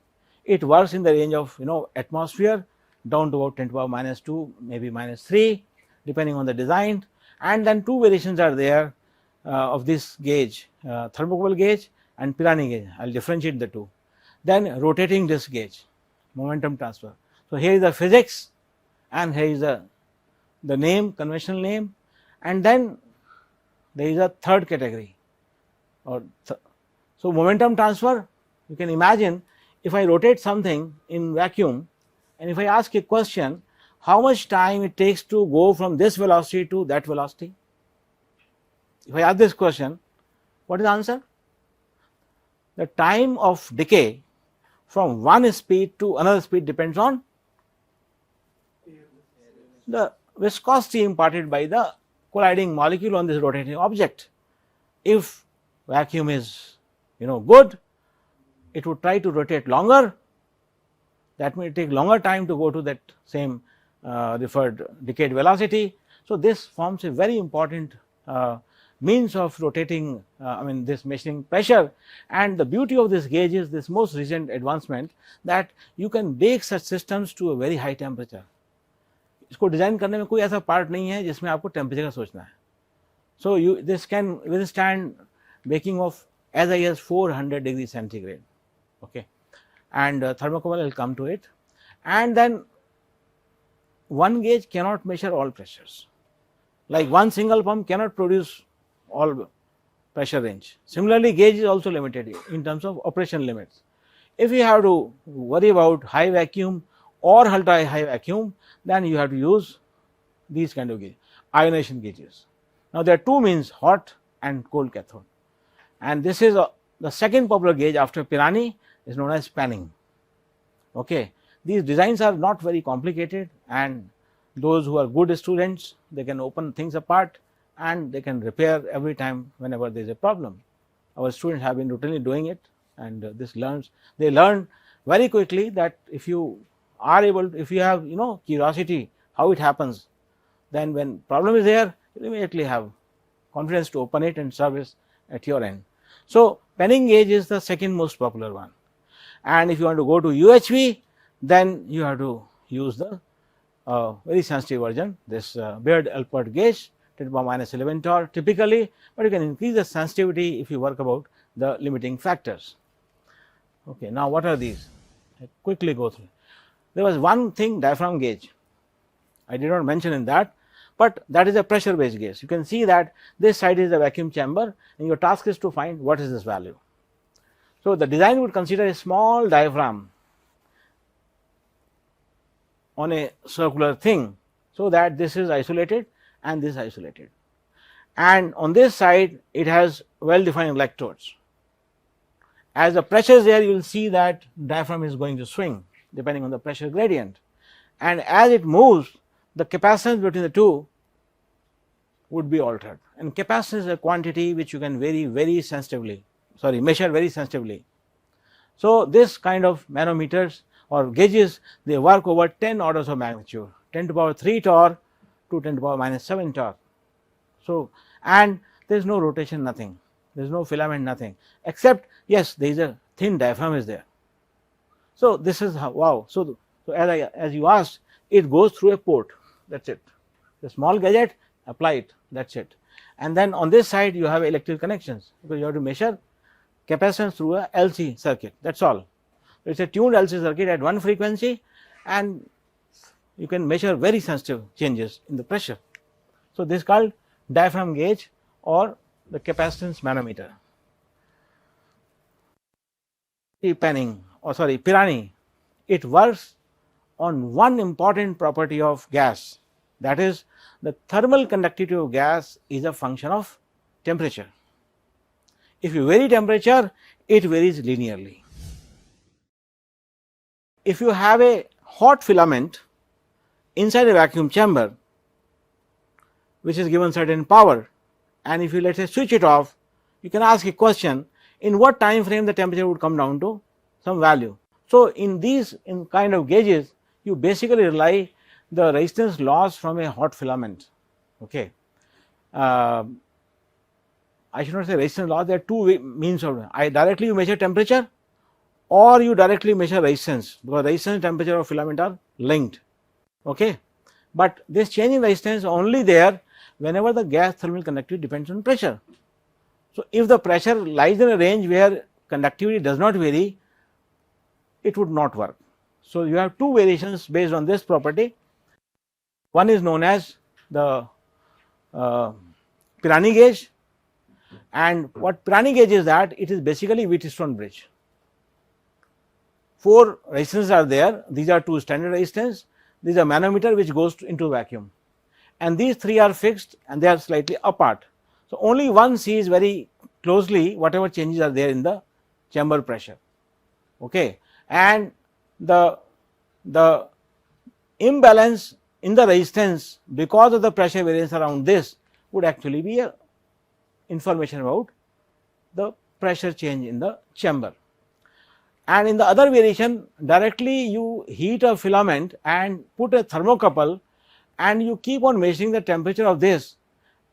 It works in the range of atmosphere down to about 10 to the power minus 2, maybe minus 3, depending on the design. And then two variations are there of this gauge, thermocouple gauge and Pirani gauge. I will differentiate the two. Then rotating disk gauge, momentum transfer. So, here is the physics and here is the name, conventional name, and then there is a third category. So, momentum transfer, you can imagine if I rotate something in vacuum and if I ask a question, how much time it takes to go from this velocity to that velocity? If I ask this question, what is the answer? The time of decay from one speed to another speed depends on the viscosity imparted by the colliding molecule on this rotating object. If vacuum is good, it would try to rotate longer, that may take longer time to go to that same referred decayed velocity. So, this forms a very important means of rotating this measuring pressure, and the beauty of this gauge is this most recent advancement that you can bake such systems to a very high temperature. इसको design करने में कोई ऐसा part नहीं है जिसमें आपको temperature का सोचना है. So, this can withstand baking of as high as 400 degrees centigrade, okay, and thermocouple will come to it. And then one gauge cannot measure all pressures, like one single pump cannot produce all pressure range. Similarly, gauge is also limited in terms of operation limits. If you have to worry about high vacuum or ultra high vacuum, then you have to use these kind of gauges, ionization gauges. Now, there are two means, hot and cold cathode, and this is the second popular gauge after Pirani is known as panning. Okay. These designs are not very complicated, and those who are good students, they can open things apart and they can repair every time whenever there is a problem. Our students have been routinely doing it, and they learn very quickly that if you are able to, if you have curiosity how it happens, then when problem is there, you immediately have confidence to open it and service at your end. So, panning gauge is the second most popular one, and if you want to go to UHV, then you have to use the very sensitive version, this Baird-Elpert gauge, 10⁻⁻11 torr typically, but you can increase the sensitivity if you work about the limiting factors. Okay, now what are these? I quickly go through. There was one thing, diaphragm gauge, I did not mention in that, but that is a pressure based gauge. You can see that this side is the vacuum chamber and your task is to find what is this value. So, the design would consider a small diaphragm on a circular thing, so that this is isolated and this is isolated, and on this side it has well defined electrodes. As the pressure is there, you will see that diaphragm is going to swing depending on the pressure gradient, and as it moves, the capacitance between the two would be altered, and capacitance is a quantity which you can measure very sensitively. So, this kind of manometers or gauges, they work over 10 orders of magnitude, 10 to the power 3 torr to 10 to the power -7 torr. So, and there is no rotation, nothing, there is no filament, nothing, except yes, there is a thin diaphragm is there. So, this is how, wow. So, as you asked, it goes through a port, that is it, the small gadget, apply it, that is it, and then on this side you have electrical connections, because you have to measure capacitance through a LC circuit, that is all. It is a tuned LC circuit at one frequency, and you can measure very sensitive changes in the pressure. So, this is called diaphragm gauge or the capacitance manometer. Panning, or sorry, Pirani, it works on one important property of gas, that is the thermal conductivity of gas is a function of temperature. If you vary temperature, it varies linearly. If you have a hot filament inside a vacuum chamber which is given certain power, and if you let us switch it off, you can ask a question, in what time frame the temperature would come down to some value. So, in these kind of gauges, you basically rely the resistance loss from a hot filament. Okay. I should not say resistance loss, there are two means of directly you measure temperature or you directly measure resistance, because resistance and temperature of filament are linked. Okay. But this change in resistance only there whenever the gas thermal conductivity depends on pressure. So, if the pressure lies in a range where conductivity does not vary, it would not work. So, you have two variations based on this property. One is known as the Pirani gauge, and what Pirani gauge is, that it is basically Wheatstone bridge. 4 resistances are there. These are 2 standard resistance. These are manometer which goes into vacuum, and these 3 are fixed and they are slightly apart. So, only one sees very closely whatever changes are there in the chamber pressure, okay. And the imbalance in the resistance because of the pressure variance around this would actually be a information about the pressure change in the chamber. And in the other variation, directly you heat a filament and put a thermocouple and you keep on measuring the temperature of this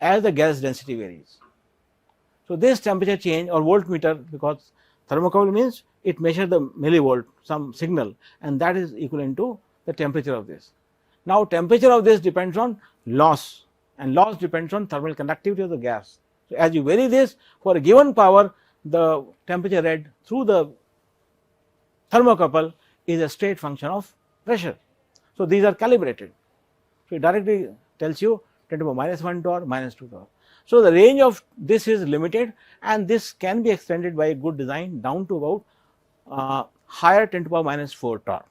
as the gas density varies. So, this temperature change or voltmeter, because thermocouple means it measures the millivolt, some signal, and that is equivalent to the temperature of this. Now, temperature of this depends on loss, and loss depends on thermal conductivity of the gas. So, as you vary this for a given power, the temperature read through the thermocouple is a straight function of pressure. So, these are calibrated. So, it directly tells you 10 to the power -1 torr, -2 torr. So, the range of this is limited and this can be extended by a good design down to about higher 10 to the power -4 torr.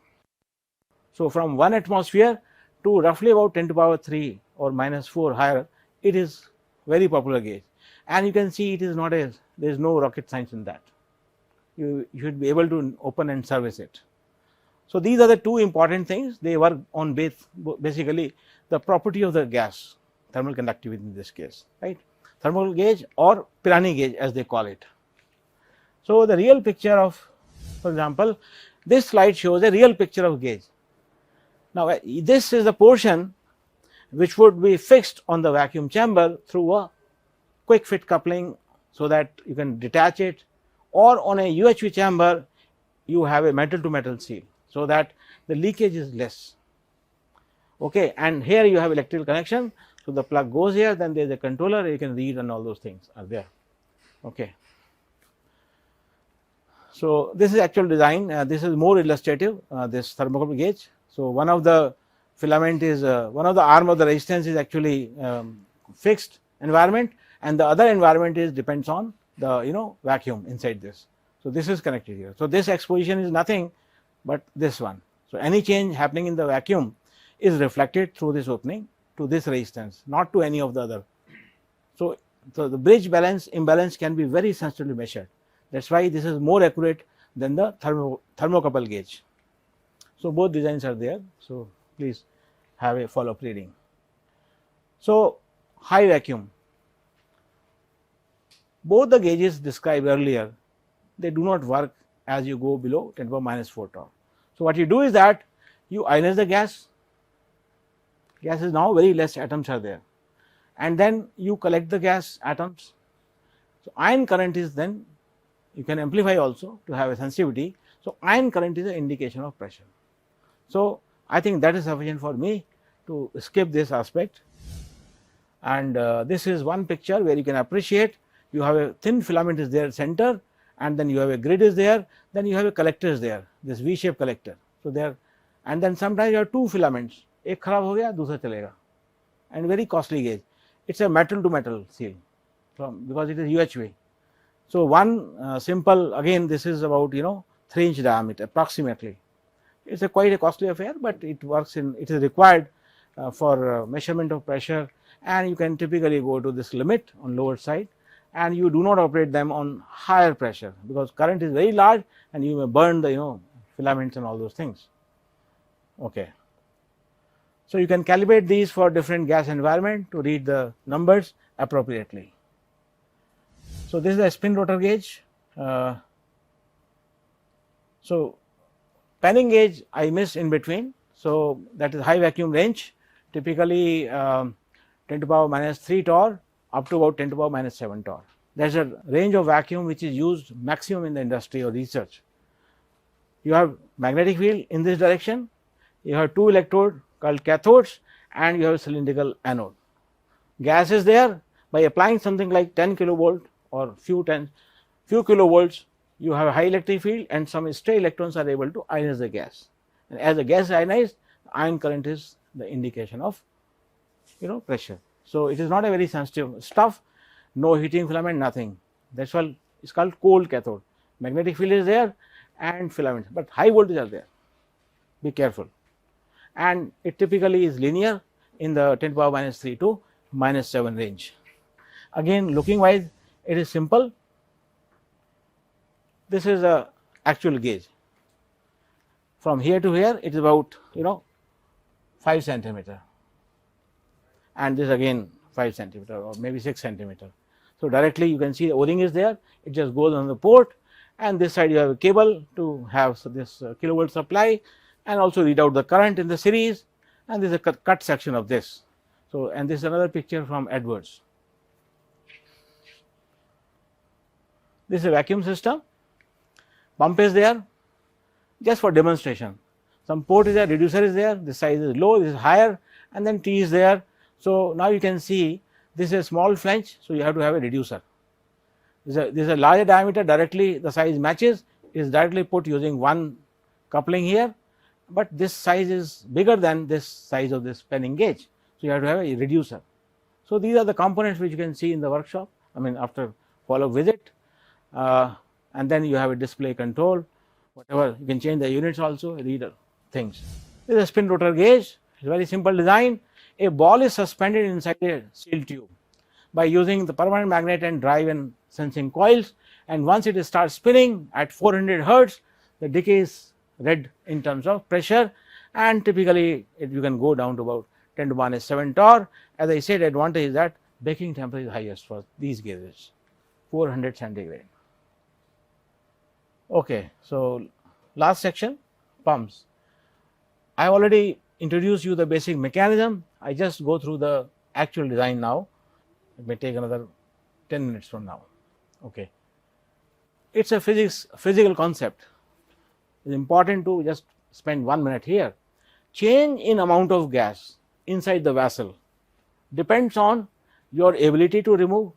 So, from 1 atmosphere to roughly about 10 to the power 3 or -4 higher, it is very popular gauge, and you can see it is not a, there is no rocket science in that. You should be able to open and service it. So, these are the two important things. They work on basically the property of the gas, thermal conductivity in this case, right, thermal gauge or Pirani gauge as they call it. So, the real picture of, for example, this slide shows a real picture of gauge. Now, this is the portion which would be fixed on the vacuum chamber through a quick fit coupling, so that you can detach it, or on a UHV chamber you have a metal to metal seal, so that the leakage is less, okay. And here you have electrical connection, so the plug goes here, then there is a controller, you can read, and all those things are there, okay. So, this is actual design, this is more illustrative, this thermocouple gauge. So, one of the filament is one of the arm of the resistance is actually fixed environment, and the other environment is depends on the vacuum inside this. So, this is connected here. So, this exposition is nothing but this one. So, any change happening in the vacuum is reflected through this opening to this resistance, not to any of the other. So, the bridge balance imbalance can be very sensitively measured. That is why this is more accurate than the thermocouple gauge. So, both designs are there. So, please have a follow up reading. So, high vacuum, both the gauges described earlier, they do not work as you go below 10 to the power -4 torr. So, what you do is that you ionize the gas is now very less atoms are there, and then you collect the gas atoms. So, ion current is then you can amplify also to have a sensitivity. So, ion current is an indication of pressure. So, I think that is sufficient for me to skip this aspect, and this is one picture where you can appreciate you have a thin filament is there center, and then you have a grid is there, then you have a collector is there, this V shaped collector. So, there, and then sometimes you have two filaments, एक खराब हो गया दूसरा चलेगा, and very costly gauge. It is a metal to metal seal because it is UHV. So, one simple, again this is about 3-inch diameter approximately. It is quite a costly affair, but it works in, it is required for measurement of pressure, and you can typically go to this limit on lower side, and you do not operate them on higher pressure because current is very large and you may burn the filaments and all those things, okay. So, you can calibrate these for different gas environment to read the numbers appropriately. So, this is a spin rotor gauge. So, panning gauge I missed in between. So, that is high vacuum range, typically 10 to the power -3 torr up to about 10 to the power -7 torr. There is a range of vacuum which is used maximum in the industry or research. You have magnetic field in this direction, you have two electrodes called cathodes, and you have a cylindrical anode. Gas is there. By applying something like 10 kilovolt or few kilovolts, you have a high electric field, and some stray electrons are able to ionize the gas. And as the gas is ionized, ion current is the indication of pressure. So, it is not a very sensitive stuff, no heating filament, nothing. That is why it is called cold cathode. Magnetic field is there, and filaments, but high voltage are there, be careful, and it typically is linear in the 10 power minus 3 to minus 7 range. Again, looking wise it is simple. This is a actual gauge. From here to here it is about 5 centimeter, and this again 5 centimeter or maybe 6 centimeter. So, directly you can see the O-ring is there, it just goes on the port, and this side you have a cable to have this kilovolt supply and also read out the current in the series, and this is a cut section of this. So, and this is another picture from Edwards. This is a vacuum system, pump is there just for demonstration. Some port is there, reducer is there, this size is low, this is higher, and then T is there. So, now you can see this is a small flange, so you have to have a reducer. This is a larger diameter, directly the size matches, it is directly put using one coupling here, but this size is bigger than this size of this penning gauge. So, you have to have a reducer. So, these are the components which you can see in the workshop, I mean after follow-up visit, and then you have a display control, whatever, you can change the units also, reader things. This is a spin rotor gauge, it is very simple design. A ball is suspended inside a steel tube by using the permanent magnet and drive and sensing coils, and once it starts spinning at 400 hertz, the decay is read in terms of pressure, and typically you can go down to about 10 to minus 7 torr. As I said, advantage is that baking temperature is highest for these gauges, 400 centigrade. Okay, so last section, pumps. I have already introduced you the basic mechanism. I just go through the actual design now. It may take another 10 minutes from now. Okay. It is a physical concept. It is important to just spend 1 minute here. Change in amount of gas inside the vessel depends on your ability to remove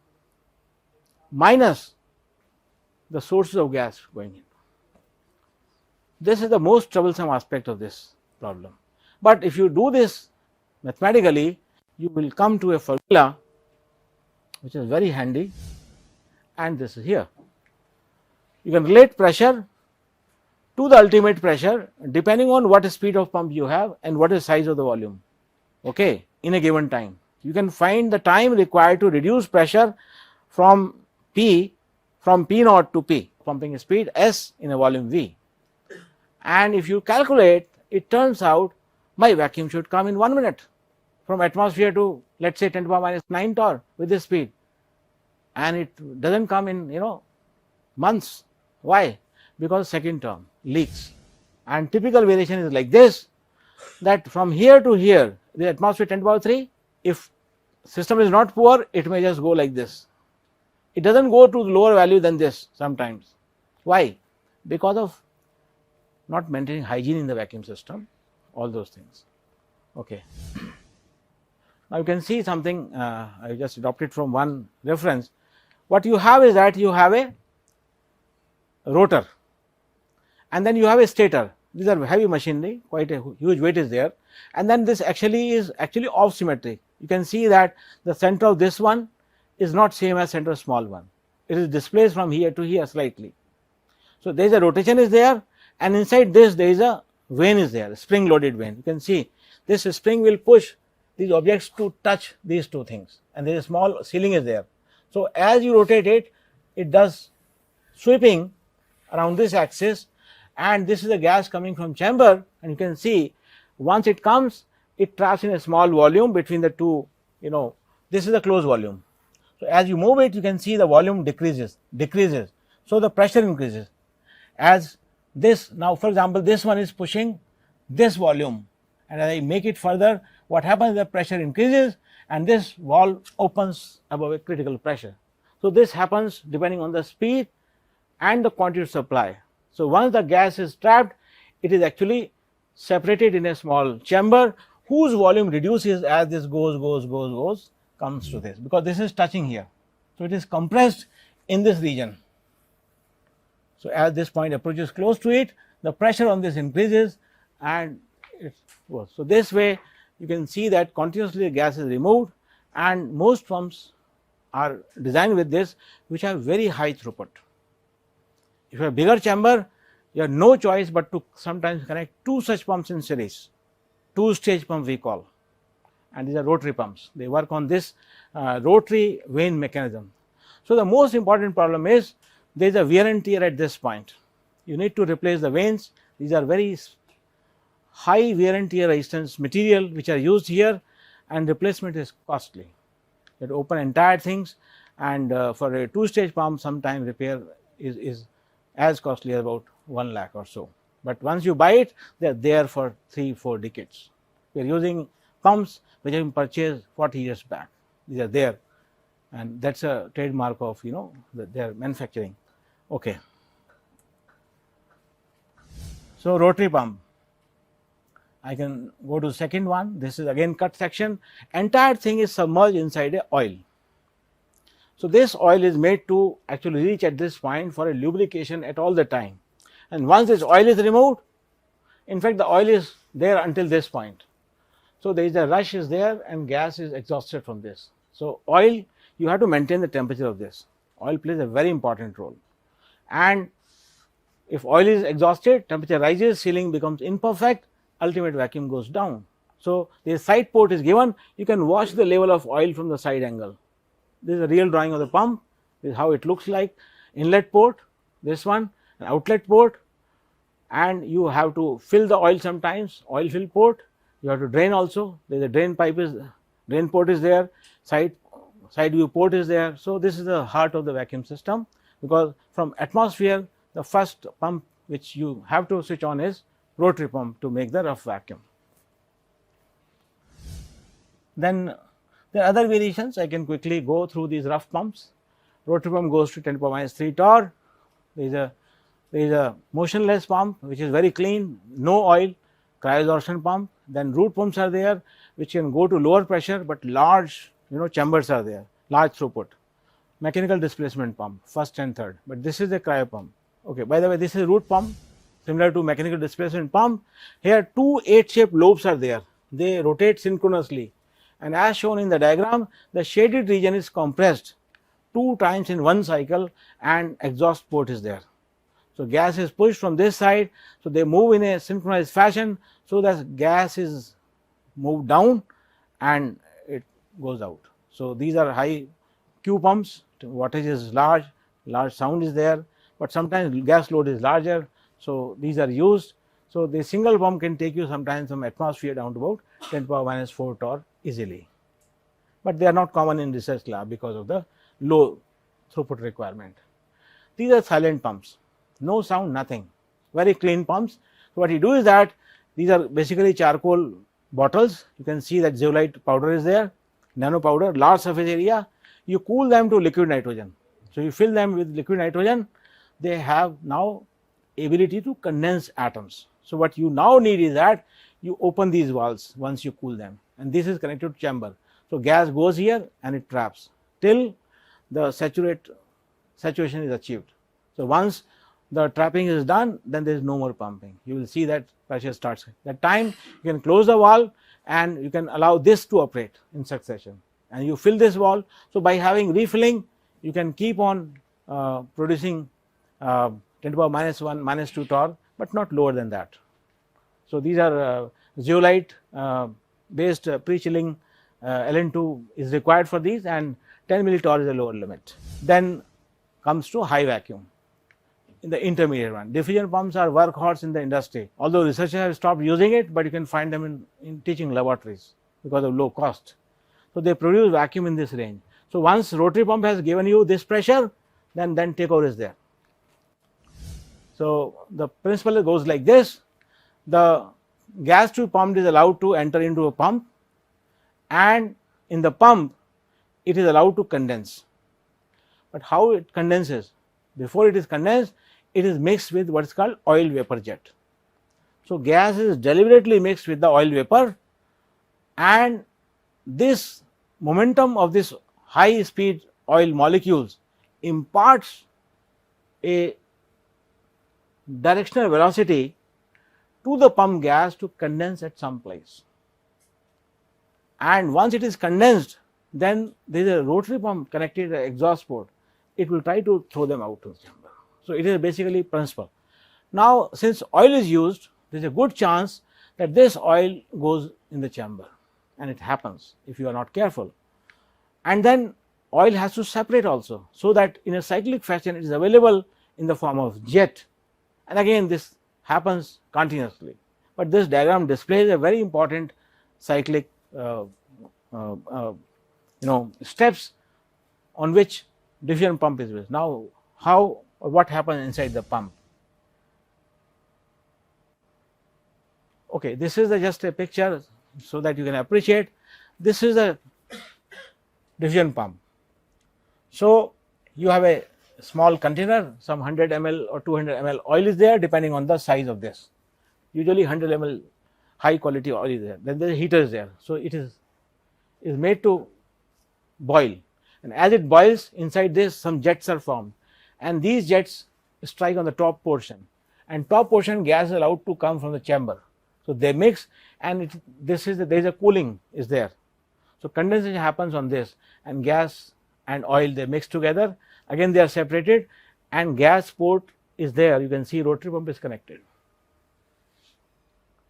minus the sources of gas going in. This is the most troublesome aspect of this problem. But if you do this mathematically, you will come to a formula which is very handy, and this is here. You can relate pressure to the ultimate pressure depending on what speed of pump you have and what is size of the volume, okay, in a given time. You can find the time required to reduce pressure from P naught to P, pumping speed S in a volume V. And if you calculate, it turns out my vacuum should come in 1 minute from atmosphere to, let us say, 10 to the power minus 9 torr with this speed, and it does not come in months. Why? Because second term leaks, and typical variation is like this, that from here to here the atmosphere 10 to the power 3, if system is not poor, it may just go like this. It does not go to lower value than this sometimes. Why? Because of not maintaining hygiene in the vacuum system, all those things. Okay. Now, you can see something, I just adopted from one reference. What you have is that you have a rotor, and then you have a stator. These are heavy machinery, quite a huge weight is there, and then this is actually off symmetry. You can see that the center of this one is not same as center of small one. It is displaced from here to here slightly. So, there is a rotation is there, and inside this there is a vane is there, spring loaded vane. You can see this spring will push these objects to touch these two things, and there is a small ceiling is there. So, as you rotate it, it does sweeping around this axis, and this is the gas coming from chamber, and you can see once it comes, it traps in a small volume between the two, this is the closed volume. So, as you move it, you can see the volume decreases, so the pressure increases. As this, now for example, this one is pushing this volume, and as I make it further, what happens is the pressure increases and this valve opens above a critical pressure. So, this happens depending on the speed and the quantity of supply. So, once the gas is trapped, it is actually separated in a small chamber whose volume reduces as this goes, comes to this, because this is touching here. So, it is compressed in this region. So, as this point approaches close to it, the pressure on this increases and it goes. So, this way you can see that continuously the gas is removed, and most pumps are designed with this, which have very high throughput. If you have bigger chamber, you have no choice but to sometimes connect two such pumps in series, two-stage pump we call, and these are rotary pumps. They work on this rotary vane mechanism. So, the most important problem is there is a wear and tear at this point. You need to replace the vanes. These are very high wear and tear resistance material which are used here, and replacement is costly. You open entire things, and for a two-stage pump sometime repair is as costly as about 1 lakh or so. But once you buy it, they are there for 3-4 decades. We are using pumps which have been purchased 40 years back. These are there, and that is a trademark of their manufacturing. Okay. So, rotary pump. I can go to second one. This is again cut section. Entire thing is submerged inside a oil. So, this oil is made to actually reach at this point for a lubrication at all the time, and once this oil is removed, in fact the oil is there until this point. So, there is a rush is there and gas is exhausted from this. So, oil, you have to maintain the temperature of this. Oil plays a very important role, and if oil is exhausted, temperature rises, sealing becomes imperfect, ultimate vacuum goes down. So, the side port is given, you can watch the level of oil from the side angle. This is a real drawing of the pump. This is how it looks like. Inlet port, this one, an outlet port, and you have to fill the oil sometimes, oil fill port. You have to drain also. There is a drain pipe drain port is there, side view port is there. So, this is the heart of the vacuum system, because from atmosphere the first pump which you have to switch on is rotary pump to make the rough vacuum. Then there are other variations. I can quickly go through these rough pumps. Rotary pump goes to 10⁻³ torr. There is a motionless pump which is very clean, no oil, cryosorption pump. Then root pumps are there which can go to lower pressure, but large chambers are there, large throughput. Mechanical displacement pump, first and third, but this is a cryo pump. Okay, by the way, this is a root pump similar to mechanical displacement pump. Here two 8-shaped lobes are there, they rotate synchronously, and as shown in the diagram, the shaded region is compressed 2 times in one cycle and exhaust port is there. So, gas is pushed from this side, so they move in a synchronized fashion, so that gas is moved down and it goes out. So, these are high Q pumps, wattage is large sound is there, but sometimes gas load is larger. So, these are used. So, the single pump can take you sometimes from atmosphere down to about 10⁻⁴ torr easily, but they are not common in research lab because of the low throughput requirement. These are silent pumps, no sound, nothing, very clean pumps. So, what you do is that these are basically charcoal bottles. You can see that zeolite powder is there, nano powder, large surface area. You cool them to liquid nitrogen. So, you fill them with liquid nitrogen, they have now ability to condense atoms. So, what you now need is that you open these valves once you cool them, and this is connected to chamber. So, gas goes here and it traps till the saturation is achieved. So, once the trapping is done, then there is no more pumping. You will see that pressure starts. That time you can close the valve and you can allow this to operate in succession, and you fill this valve. So, by having refilling, you can keep on producing 10⁻⁻1 -2 torr, but not lower than that. So, these are zeolite based pre-chilling LN2 is required for these, and 10 millitorr is a lower limit. Then comes to high vacuum, in the intermediate one. Diffusion pumps are workhorse in the industry, although researchers have stopped using it, but you can find them in teaching laboratories because of low cost. So, they produce vacuum in this range. So, once rotary pump has given you this pressure, then takeover is there. So, the principle goes like this: the gas tube pump is allowed to enter into a pump, and in the pump it is allowed to condense. But how it condenses? Before it is condensed, it is mixed with what is called oil vapor jet. So, gas is deliberately mixed with the oil vapor, and this momentum of this high speed oil molecules imparts a directional velocity to the pump gas to condense at some place. And once it is condensed, then there is a rotary pump connected to the exhaust port. It will try to throw them out to the chamber. So, it is basically principle. Now, since oil is used, there is a good chance that this oil goes in the chamber, and it happens if you are not careful. And then oil has to separate also, so that in a cyclic fashion it is available in the form of jet, and again this happens continuously. But this diagram displays a very important cyclic steps on which diffusion pump is based. Now, how or what happens inside the pump? Okay, this is just a picture so that you can appreciate. This is a diffusion pump. So, you have a small container, some 100 ml or 200 ml oil is there depending on the size of this. Usually 100 ml high quality oil is there, then the heater is there. So, it is made to boil, and as it boils, inside this some jets are formed, and these jets strike on the top portion, and top portion gas is allowed to come from the chamber. So, they mix, and there is a cooling is there. So, condensation happens on this, and gas and oil they mix together, again they are separated, and gas port is there. You can see rotary pump is connected.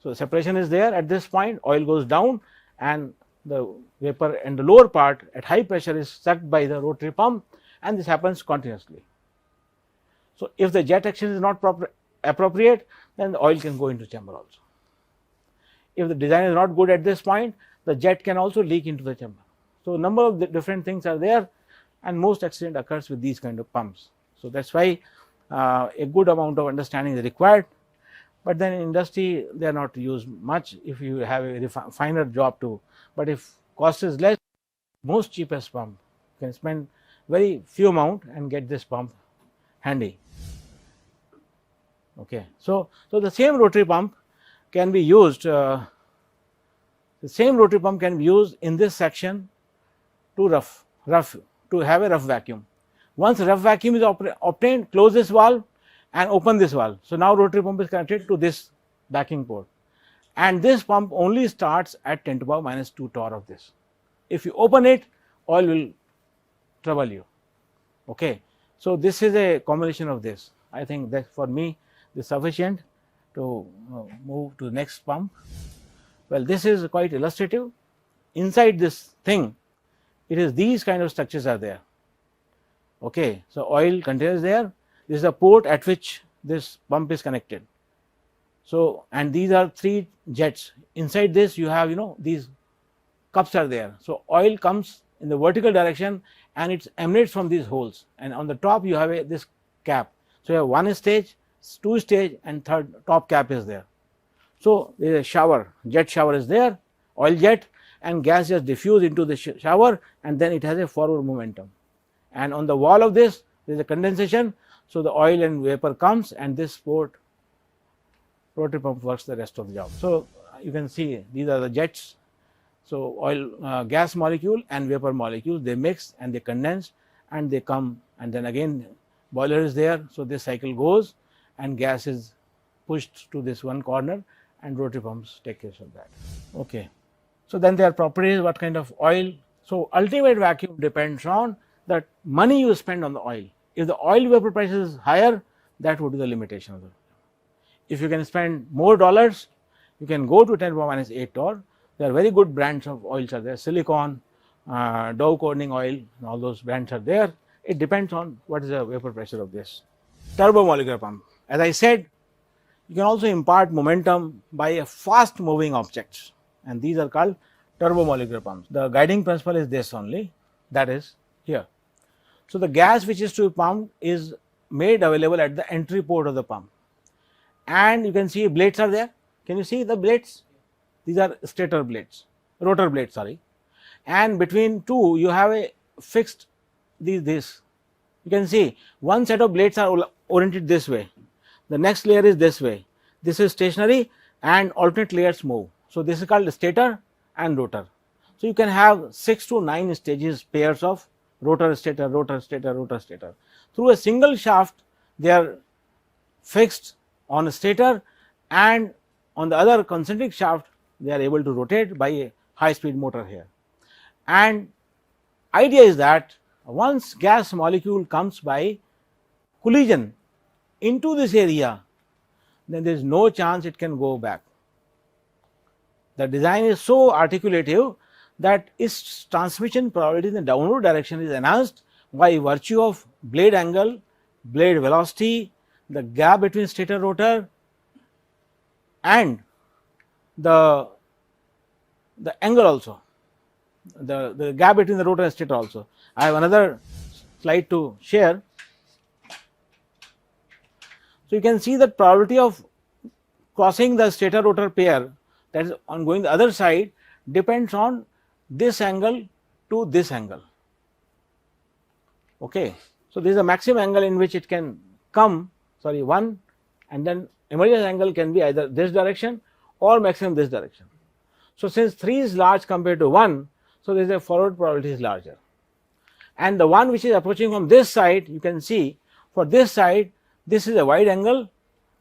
So, separation is there at this point, oil goes down, and the vapor and the lower part at high pressure is sucked by the rotary pump, and this happens continuously. So, if the jet action is not appropriate, then the oil can go into chamber also. If the design is not good at this point, the jet can also leak into the chamber. So, number of different things are there, and most accident occurs with these kind of pumps. So, that is why a good amount of understanding is required, but then in industry they are not used much if you have a finer job too. But if cost is less, most cheapest pump, you can spend very few amount and get this pump handy. Okay. So, the same rotary pump can be used, in this section to to have a rough vacuum. Once rough vacuum is obtained, close this valve and open this valve. So, now rotary pump is connected to this backing port, and this pump only starts at 10 to the power minus 2 torr of this. If you open it, oil will trouble you. Okay. So, this is a combination of this. I think that for me is sufficient to move to the next pump. Well, this is quite illustrative. Inside this thing, it is these kind of structures are there. Okay. So, oil container is there. This is a port at which this pump is connected. So, and these are 3 jets. Inside this you have these cups are there. So, oil comes in the vertical direction and it emanates from these holes, and on the top you have this cap. So, you have 1 stage, 2 stage, and third top cap is there. So, there is a shower, jet shower is there, oil jet, and gas just diffuse into the shower, and then it has a forward momentum, and on the wall of this there is a condensation. So, the oil and vapor comes, and this port rotary pump works the rest of the job. So, you can see these are the jets. So, oil gas molecule and vapor molecule, they mix and they condense and they come, and then again boiler is there. So, this cycle goes and gas is pushed to this one corner, and rotary pumps take care of that. Okay. So, then their properties, what kind of oil. So, ultimate vacuum depends on the money you spend on the oil. If the oil vapor price is higher, that would be the limitation of the. If you can spend more dollars, you can go to 10 to the power minus 8 torr. There are very good brands of oils are there, silicon, Dow Corning oil, and all those brands are there. It depends on what is the vapor pressure of this. Turbomolecular pump. As I said, you can also impart momentum by a fast moving objects, and these are called turbomolecular pumps. The guiding principle is this only, that is here. So, the gas which is to be pumped is made available at the entry port of the pump, and you can see blades are there. Can you see the blades? These are stator blades, rotor blades, sorry, and between two you have a fixed this. You can see one set of blades are oriented this way, the next layer is this way, this is stationary and alternate layers move. So, this is called stator and rotor. So, you can have 6 to 9 stages, pairs of rotor stator, rotor stator, rotor stator. Through a single shaft they are fixed on a stator, and on the other concentric shaft they are able to rotate by a high speed motor here. And idea is that once gas molecule comes by collision into this area, then there is no chance it can go back. The design is so articulative that its transmission probability in the downward direction is enhanced by virtue of blade angle, blade velocity, the gap between stator rotor, and the angle also, the gap between the rotor and stator also. I have another slide to share. So, you can see that probability of crossing the stator rotor pair, that is on going the other side, depends on this angle to this angle. Okay. So, this is the maximum angle in which it can come, sorry, 1, and then emergence angle can be either this direction or maximum this direction. So, since 3 is large compared to 1, so there is a forward probability is larger, and the one which is approaching from this side, you can see for this side this is a wide angle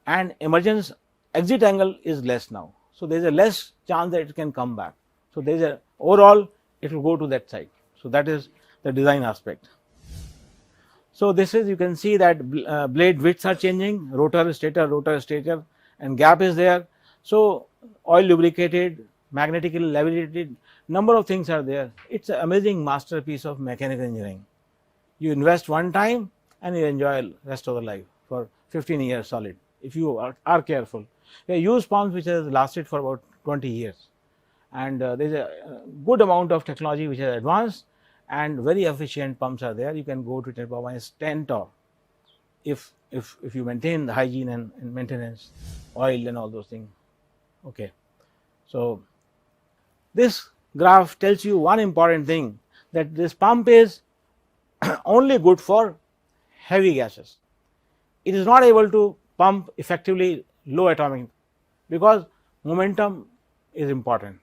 and emergence exit angle is less now. So, there is a less chance that it can come back. So, there is a overall it will go to that side. So, that is the design aspect. So, this is, you can see that blade widths are changing, rotor stator, and gap is there. So, oil lubricated, magnetically levitated, number of things are there. It is an amazing masterpiece of mechanical engineering. You invest one time and you enjoy rest of the life for 15 years solid, if you are careful. They use pumps which has lasted for about 20 years, and there is a good amount of technology which has advanced, and very efficient pumps are there. You can go to 10 power minus 10 torr if you maintain the hygiene and maintenance, oil and all those things. Okay. So, this graph tells you one important thing, that this pump is only good for heavy gases. It is not able to pump effectively low atomic, because momentum is important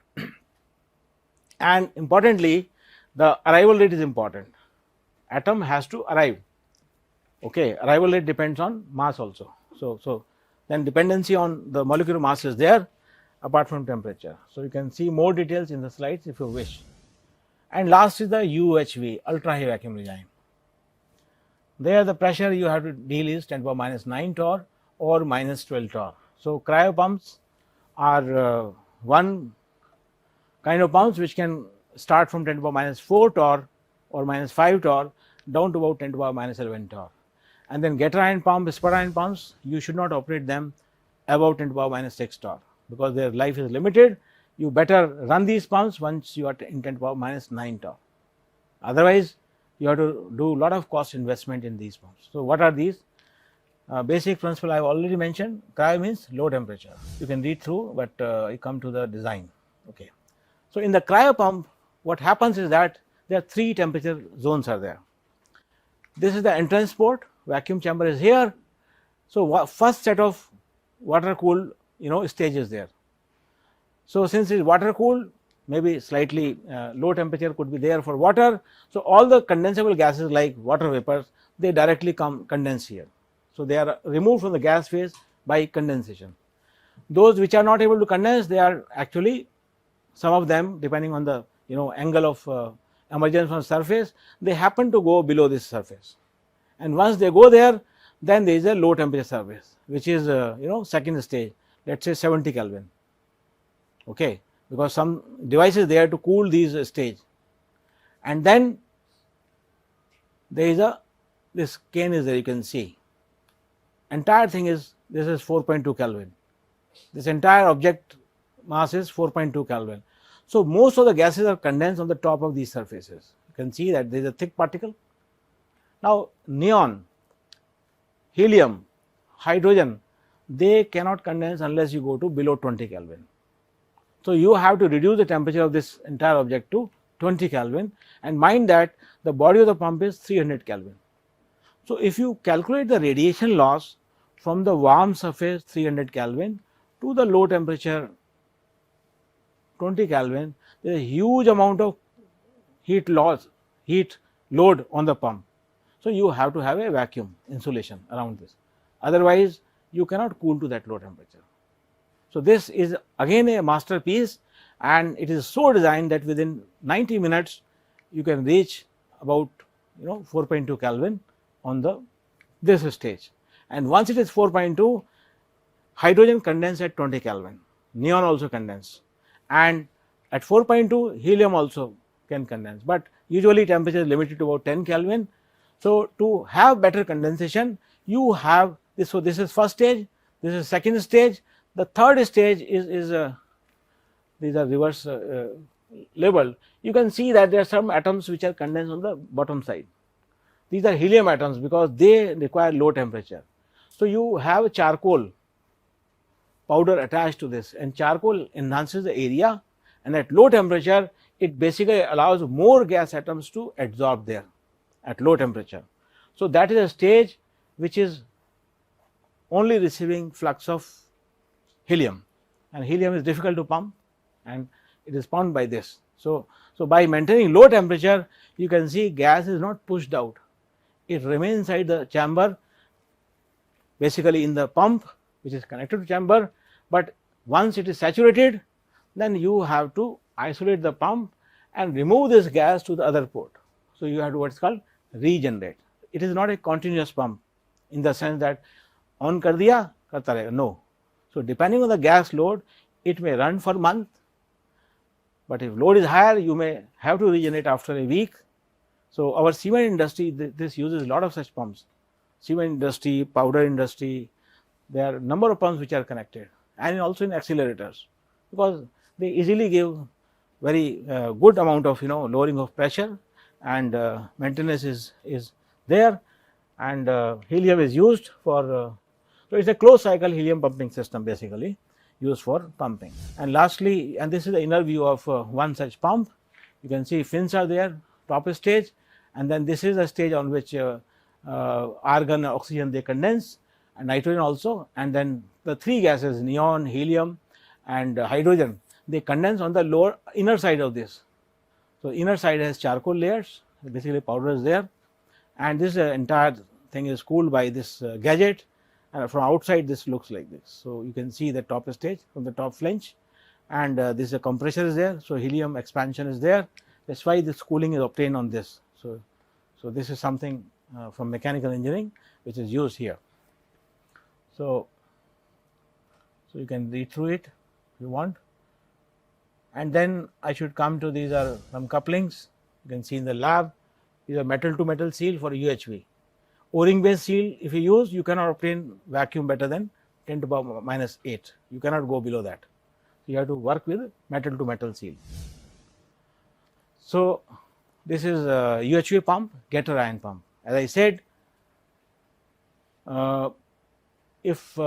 and importantly the arrival rate is important. Atom has to arrive. Okay. Arrival rate depends on mass also. So, then dependency on the molecular mass is there apart from temperature. So, you can see more details in the slides if you wish. And last is the UHV, ultra high vacuum regime. There the pressure you have to deal is 10 power minus 9 torr or minus 12 torr. So, cryo pumps are one kind of pumps which can start from 10 power minus 4 torr or minus 5 torr down to about 10 power minus 11 torr. And then getter iron pump, spur iron pumps, you should not operate them above 10 power minus 6 torr, because their life is limited. You better run these pumps once you are in 10 power minus 9 torr. Otherwise, you have to do a lot of cost investment in these pumps. So, what are these? Basic principle I have already mentioned. Cryo means low temperature. You can read through, but you come to the design. Okay. So, in the cryo pump, what happens is that there are 3 temperature zones are there. This is the entrance port, vacuum chamber is here. So, first set of water cooled stages there. So, since it is water cooled, maybe slightly low temperature could be there for water. So, all the condensable gases like water vapors, they directly come condense here. So, they are removed from the gas phase by condensation. Those which are not able to condense, they are actually, some of them depending on the angle of emergence from surface, they happen to go below this surface, and once they go there, then there is a low temperature surface which is second stage, let us say 70 Kelvin. Okay. Because some device is there to cool these stage, and then there is this cane is there, you can see entire thing is, this is 4.2 Kelvin, this entire object mass is 4.2 Kelvin. So, most of the gases are condensed on the top of these surfaces. You can see that there is a thick particle. Now, neon, helium, hydrogen, they cannot condense unless you go to below 20 Kelvin. So, you have to reduce the temperature of this entire object to 20 Kelvin, and mind that the body of the pump is 300 Kelvin. So, if you calculate the radiation loss from the warm surface 300 Kelvin to the low temperature 20 Kelvin, there is a huge amount of heat loss, heat load on the pump. So, you have to have a vacuum insulation around this, otherwise you cannot cool to that low temperature. So, this is again a masterpiece, and it is so designed that within 90 minutes you can reach about 4.2 Kelvin on this stage, and once it is 4.2, hydrogen condense at 20 Kelvin, neon also condense, and at 4.2 helium also can condense, but usually temperature is limited to about 10 Kelvin. So, to have better condensation you have this. So, this is first stage, this is second stage, the third stage is these are reverse labeled. You can see that there are some atoms which are condensed on the bottom side. These are helium atoms because they require low temperature. So, you have charcoal powder attached to this, and charcoal enhances the area, and at low temperature it basically allows more gas atoms to absorb there at low temperature. So, that is a stage which is only receiving flux of helium, and helium is difficult to pump and it is pumped by this. So, by maintaining low temperature you can see gas is not pushed out, it remains inside the chamber, basically in the pump which is connected to chamber, but once it is saturated then you have to isolate the pump and remove this gas to the other port. So, you have to what is called regenerate. It is not a continuous pump in the sense that on kar diya karta rahega, no. So, depending on the gas load it may run for a month, but if load is higher you may have to regenerate after a week. So, our cement industry this uses a lot of such pumps, cement industry, powder industry, there are number of pumps which are connected, and also in accelerators, because they easily give very good amount of lowering of pressure, and maintenance is there, and helium is used for so it is a closed cycle helium pumping system basically used for pumping. And lastly, and this is the inner view of one such pump, you can see fins are there, top stage, and then this is a stage on which argon, oxygen they condense, and nitrogen also, and then the three gases neon, helium and hydrogen they condense on the lower inner side of this. So, inner side has charcoal layers, basically powder is there, and this entire thing is cooled by this gadget, and from outside this looks like this. So, you can see the top stage from the top flange, and this compressor is there. So, helium expansion is there, that is why this cooling is obtained on this. So, this is something from mechanical engineering which is used here. So, you can read through it if you want, and then I should come to these are some couplings you can see in the lab. These are metal to metal seal for UHV. O-ring based seal if you use, you cannot obtain vacuum better than 10 to the power minus 8, you cannot go below that. You have to work with metal to metal seal. So, this is a UHV pump, getter ion pump. As I said, if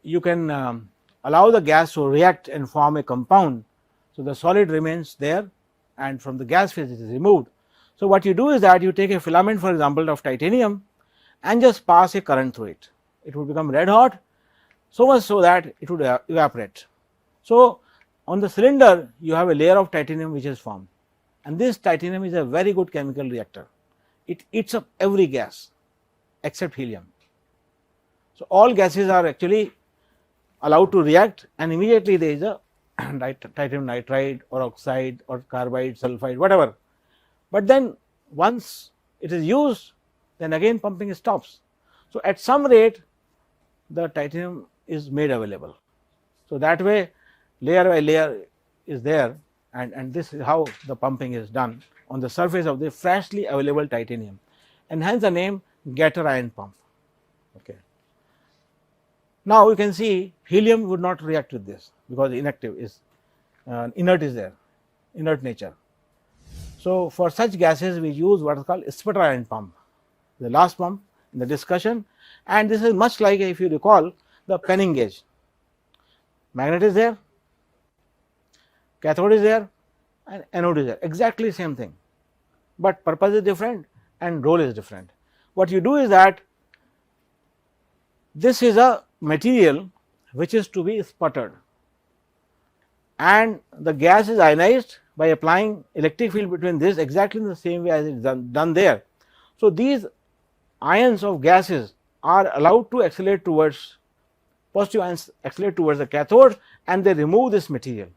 you can allow the gas to react and form a compound, so the solid remains there and from the gas phase it is removed. So, what you do is that you take a filament for example of titanium and just pass a current through it, it would become red hot, so much so that it would evaporate. So, on the cylinder you have a layer of titanium which is formed, and this titanium is a very good chemical reactor, it eats up every gas except helium. So, all gases are actually allowed to react, and immediately there is a titanium nitride or oxide or carbide, sulfide, whatever, but then once it is used then again pumping stops. So, at some rate the titanium is made available. So, that way layer by layer is there, and this is how the pumping is done on the surface of the freshly available titanium, and hence the name getter ion pump. Okay. Now, you can see helium would not react with this because inactive is inert is there, inert nature. So, for such gases we use what is called sputter ion pump, the last pump in the discussion, and this is much like, if you recall, the penning gauge. Magnet is there, cathode is there, and anode is there, exactly same thing, but purpose is different and role is different. What you do is that this is a material which is to be sputtered, and the gas is ionized by applying electric field between this exactly in the same way as it is done there. So, these ions of gases are allowed to accelerate towards, positive ions accelerate towards the cathode, and they remove this material.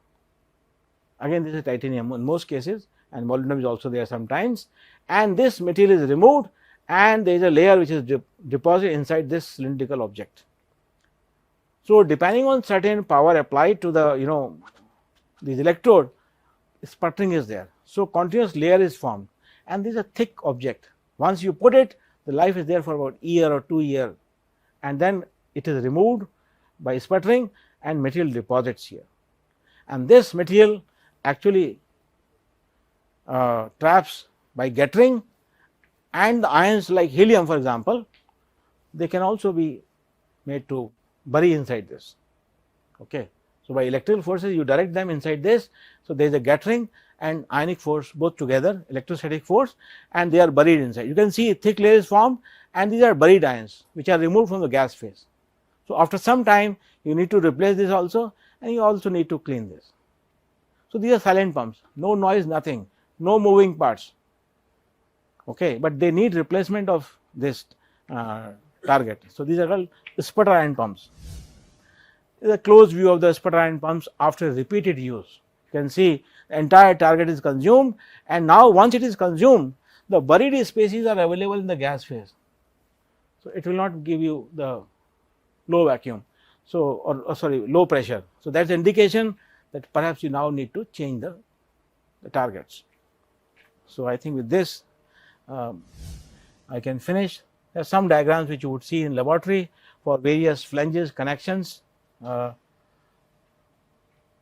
Again, this is titanium in most cases, and molybdenum is also there sometimes, and this material is removed, and there is a layer which is deposited inside this cylindrical object. So, depending on certain power applied to the this electrode, sputtering is there. So, continuous layer is formed and this is a thick object. Once you put it, the life is there for about year or 2 years, and then it is removed by sputtering and material deposits here. And this material actually traps by Gathering, and the ions like helium for example, they can also be made to bury inside this. Okay. So, by electrical forces you direct them inside this. So, there is a Gathering and ionic force both together, electrostatic force, and they are buried inside. You can see a thick layer is formed and these are buried ions which are removed from the gas phase. So, after some time you need to replace this also, and you also need to clean this. So, these are silent pumps, no noise, nothing, no moving parts, okay, but they need replacement of this target. So, these are called sputter ion pumps. This is a close view of the sputter ion pumps after repeated use. You can see the entire target is consumed, and now once it is consumed, the buried species are available in the gas phase. So, it will not give you the low vacuum, so or sorry, low pressure. So, that is indication that perhaps you now need to change the targets. So, I think with this I can finish. There are some diagrams which you would see in laboratory for various flanges, connections. That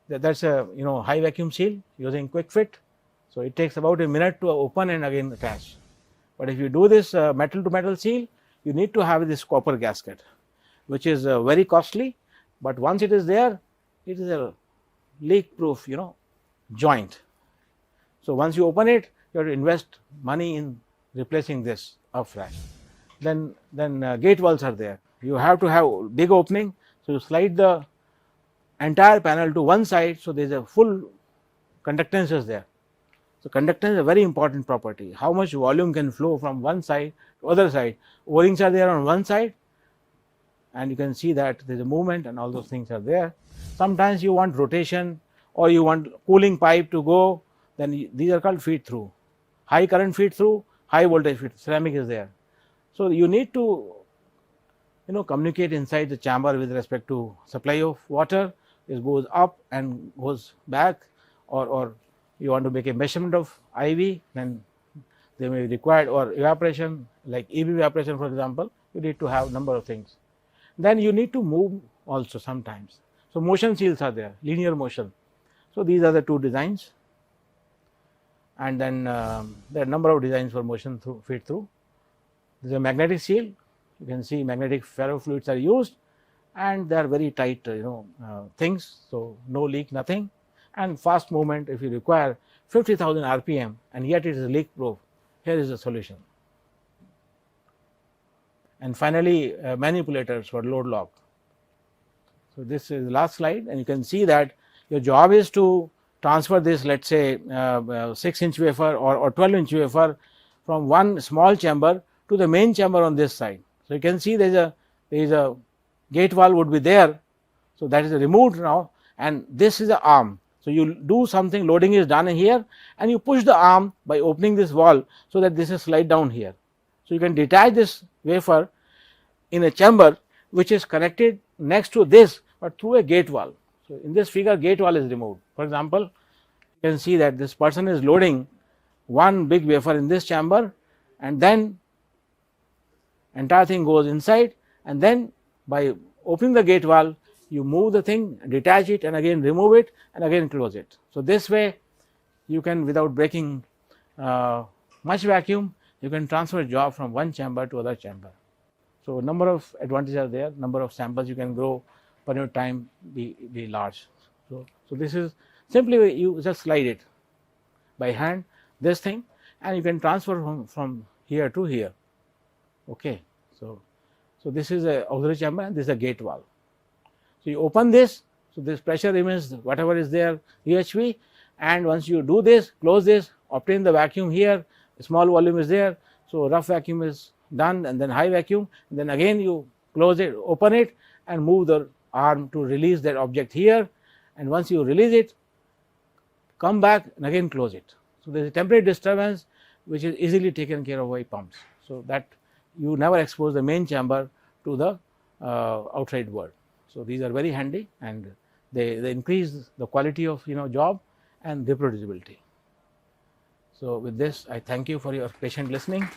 is a high vacuum seal using quick fit. So, it takes about a minute to open and again attach. But if you do this metal to metal seal, you need to have this copper gasket, which is very costly, but once it is there, it is a leak proof joint. So, once you open it, you have to invest money in replacing this upflash. Then gate valves are there. You have to have big opening. So, you slide the entire panel to one side. So, there is a full conductance is there. So, conductance is a very important property. How much volume can flow from one side to other side. O-rings are there on one side, and you can see that there is a movement and all those things are there. Sometimes you want rotation or you want cooling pipe to go, then these are called feed through. High current feed through, high voltage feed, ceramic is there. So, you need to communicate inside the chamber with respect to supply of water. It goes up and goes back, or you want to make a measurement of IV, then they may be required, or evaporation like EB evaporation for example, you need to have number of things. Then you need to move also sometimes. So, motion seals are there, linear motion. So, these are the two designs, and then there are number of designs for motion through feed through. This is a magnetic seal. You can see magnetic ferrofluids are used, and they are very tight things. So, no leak, nothing, and fast movement if you require 50,000 RPM and yet it is leak proof. Here is the solution. And finally, manipulators for load lock. So, this is the last slide, and you can see that your job is to transfer this, let us say 6-inch wafer or 12-inch wafer from one small chamber to the main chamber on this side. So, you can see there is a gate valve would be there. So, that is removed now, and this is the arm. So, you do something, loading is done here, and you push the arm by opening this valve, so that this is slide down here. So, you can detach this wafer in a chamber which is connected next to this, but through a gate valve. So, in this figure gate valve is removed. For example, you can see that this person is loading one big wafer in this chamber, and then entire thing goes inside, and then by opening the gate valve you move the thing, detach it, and again remove it, and again close it. So, this way you can, without breaking much vacuum, you can transfer job from one chamber to other chamber. So, number of advantages are there, number of samples you can grow per your time be large. So, this is simply you just slide it by hand, this thing, and you can transfer from here to here. Okay. So, this is a auxiliary chamber and this is a gate valve. So, you open this, so this pressure remains whatever is there UHV, and once you do this, close this, obtain the vacuum here, small volume is there. So, rough vacuum is done, and then high vacuum, and then again you close it, open it, and move the arm to release that object here, and once you release it, come back and again close it. So, there is a temporary disturbance which is easily taken care of by pumps. So, that you never expose the main chamber to the outside world. So these are very handy, and they increase the quality of job and reproducibility. So with this, I thank you for your patient listening.